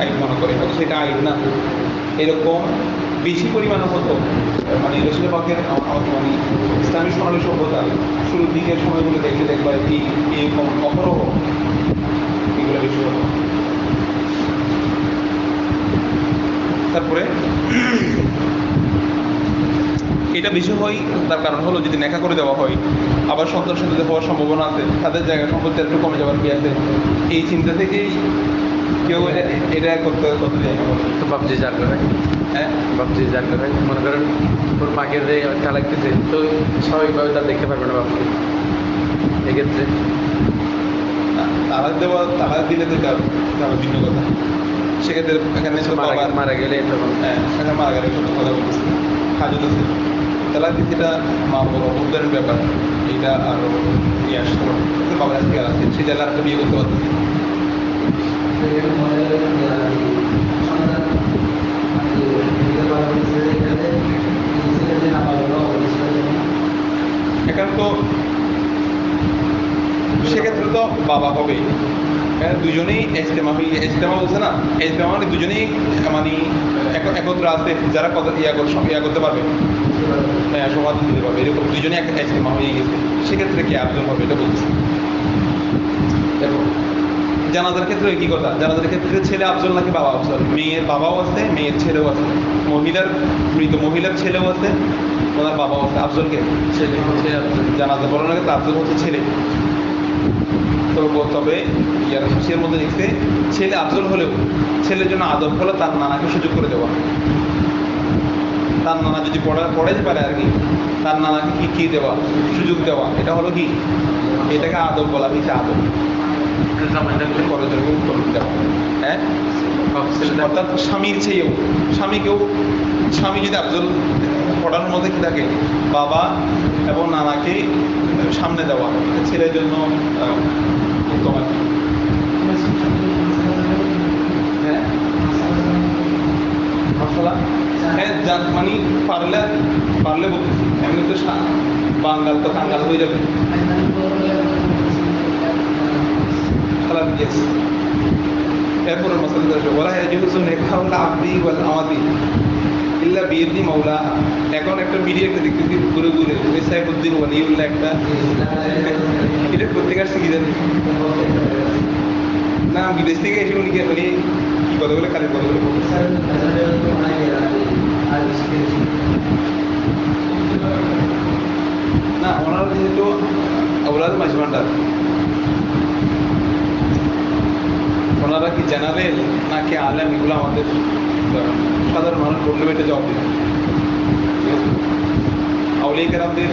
[SPEAKER 1] আইন মনে করে, অথচ এটা আইন না। এরকম বেশি পরিমাণে হতো মানে রসুল পাকের মানে ইসলামী সোনালী সভ্যতার শুরুর দিকের সময়গুলো দেখলে দেখবা এরকম অপরহ এগুলো বেশি হতো। তারপরে এটা বেশি হয় তার কারণ হলো যদি নেকা করে দেওয়া হয় আবার সন্তান সন্ততি হওয়ার সম্ভাবনা আছে, তাদের জায়গা সম্পত্তি একটু কমে যাওয়ার কি আছে, এই চিন্তা থেকেই কেউ এটা করতে যায় না।
[SPEAKER 2] তো বাপজি যার করে,
[SPEAKER 1] হ্যাঁ,
[SPEAKER 2] বাপজি যার করে মনে করেন ওর মাকে যে চালাইতেছে, তো স্বাভাবিকভাবে তার দেখতে পারবে না বাপকে, এক্ষেত্রে
[SPEAKER 1] তারা দিলে তো এটা ভিন্ন কথা। সেক্ষেত্রে এখানে
[SPEAKER 2] মারা গেলে তখন
[SPEAKER 1] হ্যাঁ, এখানে মারা গেলে সত্য কথা বলতেছে, হাজত আছে তালাক দিতে মা বড় উদ্ধারের ব্যাপার, এইটা আরো নিয়ে আসতে হবে। বাবার কাছে আছে সে জেলা একটা বিয়ে করতে পারতেছে। এখানে তো সেক্ষেত্রে তো বাবা হবে, দুজনেই ইজতেমা বলছে না, ইজতেমা মানে দুজনেই মানে একত্র আছে যারা ইয়া করতে পারবে, হ্যাঁ, সমাধান দিতে পারবে, এরকম দুজনেই একটা ইজতেমা হয়ে গেছে। সেক্ষেত্রে কি আবেদন হবে এটা বলছে। দেখো জানাজার ক্ষেত্রে কি কথা, জানাজার ক্ষেত্রে ছেলে আফজল নাকি বাবা আফজল? মেয়ের বাবাও আছে, মেয়ের ছেলেও আছে, মৃত মহিলার ছেলেও আছে, ওনার বাবাও আছে। আফজলকে ছেলে জানাজা পড়ানোর ক্ষেত্রে আফজল হচ্ছে ছেলে। তো তবে ইয়ার হাসির মধ্যে লিখছে ছেলে আফজল হলেও ছেলের জন্য আদব হলো তার নানাকে সুযোগ করে দেওয়া। তার নানা যদি পড়াইতে পারে আর কি, তার নানাকে কি দেওয়া, সুযোগ দেওয়া, এটা হলো কি, এটাকে আদব বলা হয়েছে। আদব করে দেওয়া, হ্যাঁ, অর্থাৎ স্বামীর চেয়েও স্বামী যদি আফজল পড়ানোর মধ্যে কি থাকে, বাবা এবং নানাকে সামনে দেওয়া ছেলের জন্য উত্তম আর কি। হ্যাঁ, মশলা, হ্যাঁ, মানে পারলে বলতেছি, এমনি তো বাঙ্গাল তো কাঙ্গাল হয়ে যাবে। এরপরের মশলা বলা হয় যেহেতু নেখা হলো আপনি আমাদি ইল্লা বিয়েদি মৌলা। এখন একটা মিডিয়া একটা দেখতেছি ঘুরে ঘুরে সাইফুদ্দিন ওয়ালিউল্লাহ একটা, এটা প্রত্যেকার শিখি জানি না, বিদেশ থেকে এসে উনি কি কথা বলে কালের কথা বলে না, ওনারা যেহেতু ওলাদ মাঝভান্ডার, ওনারা কি জেনারেল নাকি আলেম এগুলো আমাদের সাধারণ মানুষ বললে এটা জবাব দিন। আউলিয়া কেরামদের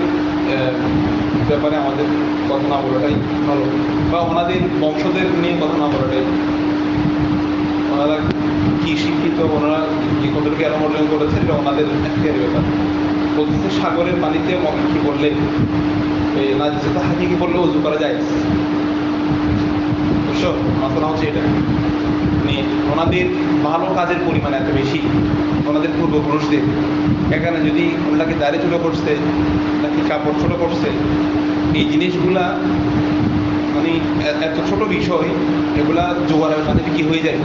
[SPEAKER 1] ব্যাপারে আমাদের কথা না বলাটাই ভালো, বা ওনাদের বংশদের নিয়ে কথা না বলাটাই। ওনারা কি শিক্ষিত, ওনারা কি কতটুকু জ্ঞান অর্জন করেছে এটা ওনাদের এখতিয়ারের ব্যাপার। বলতেছে সাগরের পানিতে কি করলে না যেতে হাকি কি করলে উজু করা যায়, বুঝছো, মাসালা হচ্ছে এটা। মানে ওনাদের ভালো কাজের পরিমাণ এত বেশি, ওনাদের পূর্বপুরুষদের। এখানে যদি ওনাকে দাঁড়িয়ে ছোটো করছে নাকি কাপড় ছোটো করছে, এই জিনিসগুলা মানে এত ছোট বিষয়, এগুলা জোয়ারের মাঝে কি হয়ে যায়,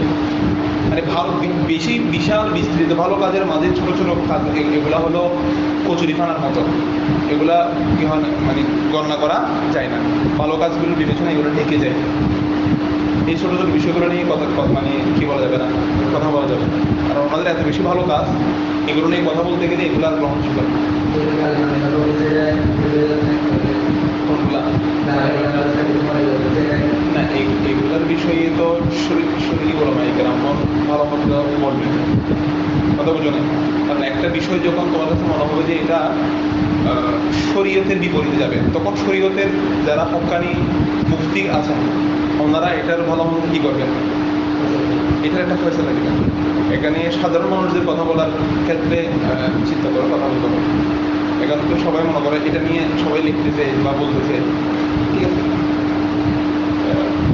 [SPEAKER 1] মানে ভালো বেশি বিশাল বিস্তৃত ভালো কাজের মাঝে ছোট ছোট কাজ, এগুলা হলো কচুরিখানার মতো, এগুলা কি হয় মানে গণনা করা যায় না। ভালো কাজগুলোর বিবেচনা এগুলো ঢেকে যায়। এই ছোটো ছোটো বিষয়গুলো নিয়ে কথা মানে কি বলা যাবে না, কথা বলা যাবে না। আর ওনাদের এত বেশি ভালো কাজ, এগুলো নিয়ে কথা বলতে গেলে এগুলো আর গ্রহণযোগ্য না। এগুলোর বিষয়ে তো শরীর বলো না, এমন ভালো মতো বলবে, কথা বুঝো না। কারণ একটা বিষয় যখন তোমার কাছে মনে হবে যে এটা শরীয়তের বিপরীতে যাবে, তখন শরীয়তের যারা হক্কানি মুফতি আছেন ওনারা এটার ভালো মন্দ কী করবেন, এটার একটা ফয়সালা দিবেন। এখানে সাধারণ মানুষদের কথা বলার ক্ষেত্রে চিন্তা করে কথা বলতে হবে। এখানে তো সবাই মনে করে এটা নিয়ে সবাই লিখতেছে বা বলতেছে, ঠিক আছে,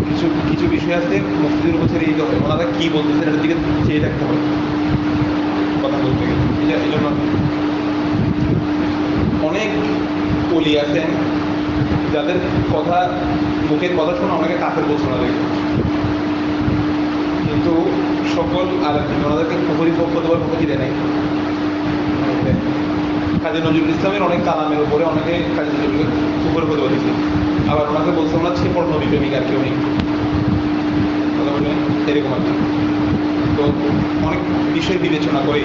[SPEAKER 1] কিছু কিছু বিষয় আছে মুফতিদের উপর ছেড়ে দিতে হবে, ওনারা কী বলতেছে এটার দিকে চেয়ে থাকতে হবে কথা বলতে গেলে। এই জন্য অনেক অলি আছেন যাদের কথা মুখের কথা শুনে অনেকে কাফের বলছে না দেখবে, কিন্তু সকল আলেম ওনাদেরকে কুফরি পক্ষ দেওয়ার পক্ষ দেয় নাই। কাজী নজরুল ইসলামের অনেক কালামের উপরে অনেকে কাজী নজরুলকে কুফরি পক্ষ দিয়েছে, আবার ওনাকে বলছে ওনার ছেপড় নবী প্রেমিক আর কেউ নেই, কথা বললেন এরকম আর কি। তো অনেক বিষয় বিবেচনা করে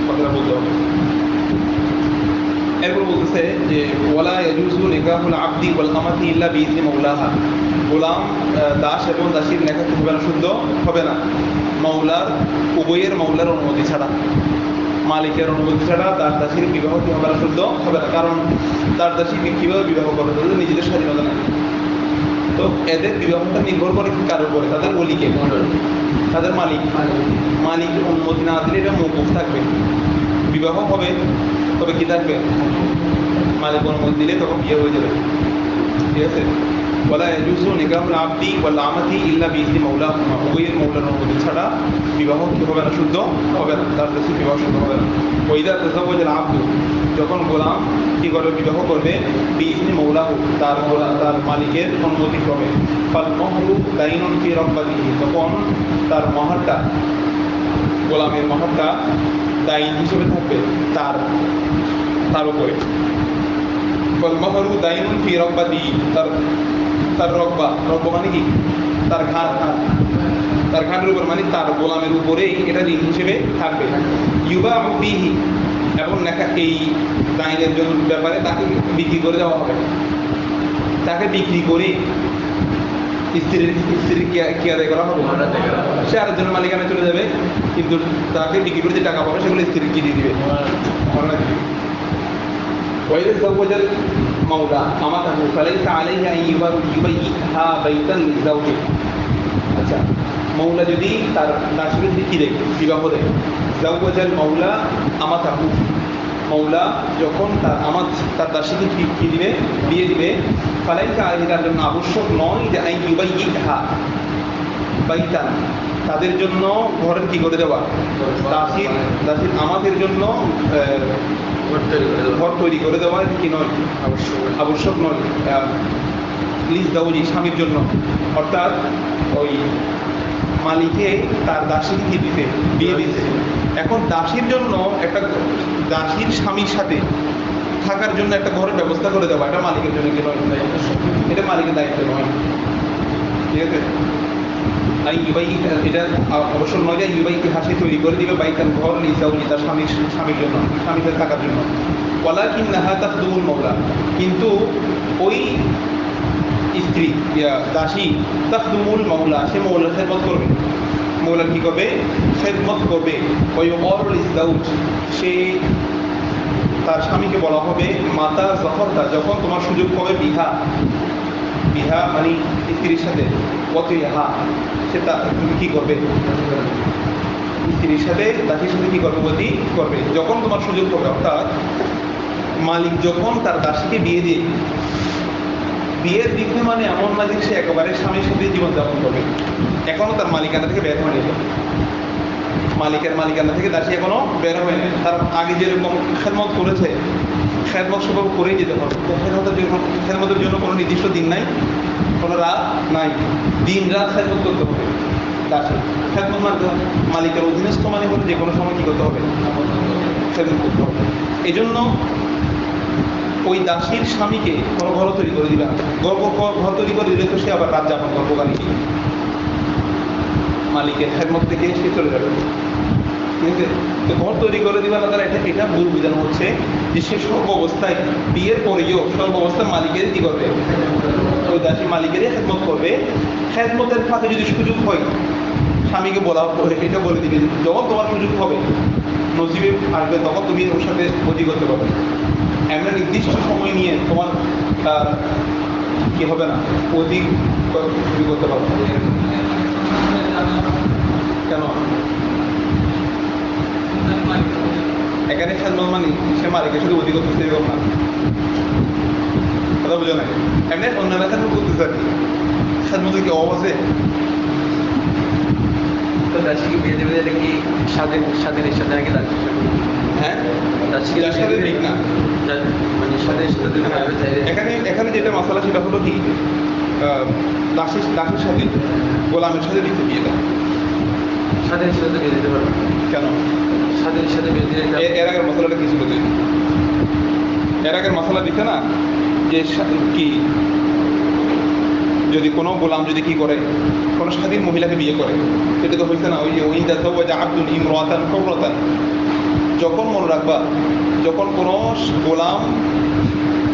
[SPEAKER 1] কথাটা বলতে হবে। এরপর বলতেছে যে ওয়ালা ইয়াজুজু নিকাহুল আবদি ওয়াল আমাতি ইল্লা বিইذনি মাওলাহা, গোলাম দাস এবং দাসীর নেকাহ হবে না, শুদ্ধ হবে না মাওলার উভয়ের মাওলার অনুমতি ছাড়া, মালিকের অনুমতি ছাড়া দাস দাসীর বিবাহ কি হবে না, শুদ্ধ হবে না। কারণ দাস দাসী কীভাবে বিবাহ করবে, তাদের নিজেদের স্বাধীনতা নেই। তো এদের বিবাহটা নির্ভর করে কার উপরে, তাদের ওলিকে, তাদের মালিকের অনুমতি না দিলে এটা মওকুফ থাকবে। বিবাহ হবে তবে কি থাকবে, মালিক অনুমতি দিলে তখন বিয়ে হয়ে যাবে, ঠিক আছে। ওয়ালা ইয়াজুজু নিকাহুল আবদি ওয়াল আমাতি ইল্লা বিইذনি মাওলাহুমা, উভয়ের মাওলার অনুমতি ছাড়া বিবাহ কি হবে না, শুদ্ধ হবে না, তার দেশে বিবাহ শুদ্ধ হবে না। ওয়াইদা তাযাওয়াজাল আবদু, যখন গোলাম কি করবে, বিবাহ করবে, বিইذনি মাওলাহু, তার মালিকের অনুমতি ক্রমে, ফাল মাহরু দাইনুন ফি রাব্বাতিহি, তখন তার মহারটা, গোলামের মহারটা দাইন হিসেবে থাকবে তার উপরে। ফাল মাহরু দাইনুন ফি রাব্বাতিহি, তার রব্বা মানে কি, তার ঘাটের উপর, মানে তার গোলামের উপরেই এটা ঋণ হিসেবে থাকবে। ইউবাউ বিহি, এবং এই দাইনের জন্য ব্যাপারে তাকে বিক্রি করে দেওয়া হবে, তাকে বিক্রি করে স্ত্রীর কি আদায় করা হবে, সে আরেকজনের মালিকানা চলে যাবে, কিন্তু তাকে বিক্রি করে যে টাকা পাবে সেগুলো স্ত্রীর কি দিয়ে দিবে। وإذا زوج المولى أمته فليس عليه أن يبيعها بيتا للزوج। আচ্ছা, মৌলা যদি তার দাসীকে কি দেয়, বিবাহ দেয়, জাওয়াজাল মাওলা আমাতাহু, মৌলা যখন তার দাসীকে কি দিবে, বিয়ে দিবে, ফালাইসা আলাইহি, তার জন্য আবশ্যক নয় যে আন ইউবাইয়িহা বাইতান, তাদের জন্য ঘরের কি করে দেওয়া, দাসীর আমাদের জন্য ঘর তৈরি করে দেওয়া কি নয়, আবশ্যক নয়। লিজ দাউজি, স্বামীর জন্য, অর্থাৎ ওই মালিকে তার দাসীকে কি দিতে, বিয়ে দিতে। এখন দাসীর জন্য একটা দাসীর স্বামীর সাথে থাকার জন্য একটা ঘরের ব্যবস্থা করে দেওয়া, এটা মালিকের জন্য কি নয়, এটা মালিকের দায়িত্ব নয়, ঠিক আছে। এটা অবশ্য নয় যে ইউবাইকে হাসি তৈরি করে দিবে বাইতান, ঘর লিজাউজি, তার স্বামীর জন্য, স্বামীকে থাকার জন্য। ওয়ালাকিন্নাহা তাখদুমুল মাওলা, কিন্তু ওই স্ত্রী দাসী তাখদুমুল মাওলা, সে মৌলার খেদমত করবে, মৌলার কি করবে, খেদমত করবে। ওই অরুল ইসদাউজ, সে তার স্বামীকে বলা হবে মাতা জহরতা, যখন তোমার সুযোগ হবে, বিহা মানে স্ত্রীর সাথে, কত ইহা, সেটা তুমি কি করবে, স্ত্রীর সাথে দাসীর সাথে কি গর্ভবতী করবে, যখন তোমার সুযোগ হবে। অর্থাৎ মালিক যখন তার দাসীকে বিয়ে দিয়ে, বিয়ের দিকে মানে এমন না যে সে একেবারে স্বামীর সাথে জীবনযাপন করবে, এখনো তার মালিকানা থেকে বের হয়নি, মালিকের মালিকানা থেকে দাসী এখনো বের হয়নি। তার আগে যেরকম খেদমত করেছে, খেদমত সেভাবে করেই যেতে হবে। খেদমতের জন্য কোনো নির্দিষ্ট দিন নাই, কোনো রাত নাই, দিন রাত খেদমত করতে হবে দাসী। খেদমত মানতে হবে, মালিকের অধীনস্থ মানে হলে যে কোনো সময় কী করতে হবে, খেদমত করতে হবে। এই জন্য ওই দাসীর স্বামীকে কোনো ঘর তৈরি করে দিবে, ঘর তৈরি করে দিলে তো সে আবার রাত যাপন করবো, গাড়ি মালিকের খেদমত থেকে সে চলে যাবে, ঠিক আছে। তো ঘর তৈরি করে দিবে না, তারা এটা ভুল বোঝানো হচ্ছে যে সে সর্ব অবস্থায়, বিয়ের পরেও সর্ব অবস্থায় মালিকের কি করবে, ওই দাসী মালিকেরই খেদমত করবে। খেদমতের ফাঁকে যদি সুযোগ হয়, স্বামীকে এটা বলে দিবে, যখন তোমার সুযোগ হবে, নসিবে আসবে, তখন তুমি ওর সাথে বদি করতে পারবে। এমন নির্দিষ্ট সময় নিয়ে তোমার কি হবে না, অধিক করতে পারবে। কেন এখানে খেদমত মানে সে মালিকের সাথে অধিক করতেছে এরকম না, কথা বুঝো না। এমনি অন্যান্য খেদমত করতেছে আর কি, খেদমতের কি অভাব আছে?
[SPEAKER 2] তো দাসীকে বিয়ে দেবে, এটা কি স্বাধীনের সাথে নাকি দাসী?
[SPEAKER 1] হ্যাঁ,
[SPEAKER 2] দাসীকে
[SPEAKER 1] ঠিক না,
[SPEAKER 2] মানে স্বাধীন সাথে দুটো ভাবে চাইলে
[SPEAKER 1] এখানে এখানে যেটা মশলা সেটা হলো কি দাসের দাসের সাথে গোলামের সাথে দিতে বিয়ে দেয়।
[SPEAKER 2] স্বাধীন সাথে বিয়ে দিতে পারবে
[SPEAKER 1] কেন?
[SPEAKER 2] স্বাধীন সাথে বিয়ে দিলে
[SPEAKER 1] এর আগের মশলাটা কি ছিল তুই? এর আগের মশলা দিতে না যে কি যদি কোনো গোলাম যদি কি করে কোনো স্বাধীন মহিলাকে বিয়ে করে, সেটা তো হয়েছে না ওই যে ওই দাদা ওই যে আব্দুল ইমরাতান কৌরতান। যখন মনে রাখবা যখন কোনো গোলাম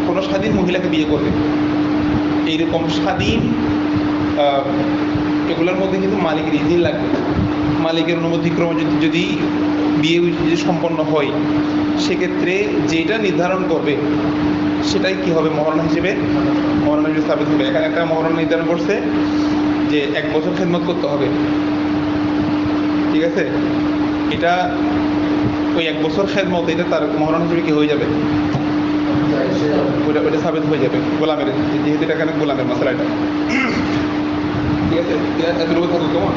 [SPEAKER 1] কোনো স্বাধীন মহিলাকে বিয়ে করবে, এইরকম স্বাধীন এগুলোর মধ্যে কিন্তু মালিকের ইজিন লাগবে। মালিকের অনুমতিক্রমে যদি বিয়ে যদি সম্পন্ন হয়, সেক্ষেত্রে যেটা নির্ধারণ করবে সেটাই কি হবে মহারণা হিসেবে স্থাপিত হবে। এখানে একটা মহারণা নির্ধারণ করছে যে 1 বছর খেদমত করতে হবে, ঠিক আছে? এটা ওই 1 বছর খেদমত এটা তার মহারণা হিসেবে কি হয়ে যাবে, ওইটা সাবিত হয়ে যাবে গোলামের, যেহেতু এটা এখানে গোলামের মশলা এটা, ঠিক আছে? এতটুকু থাকুক কেমন?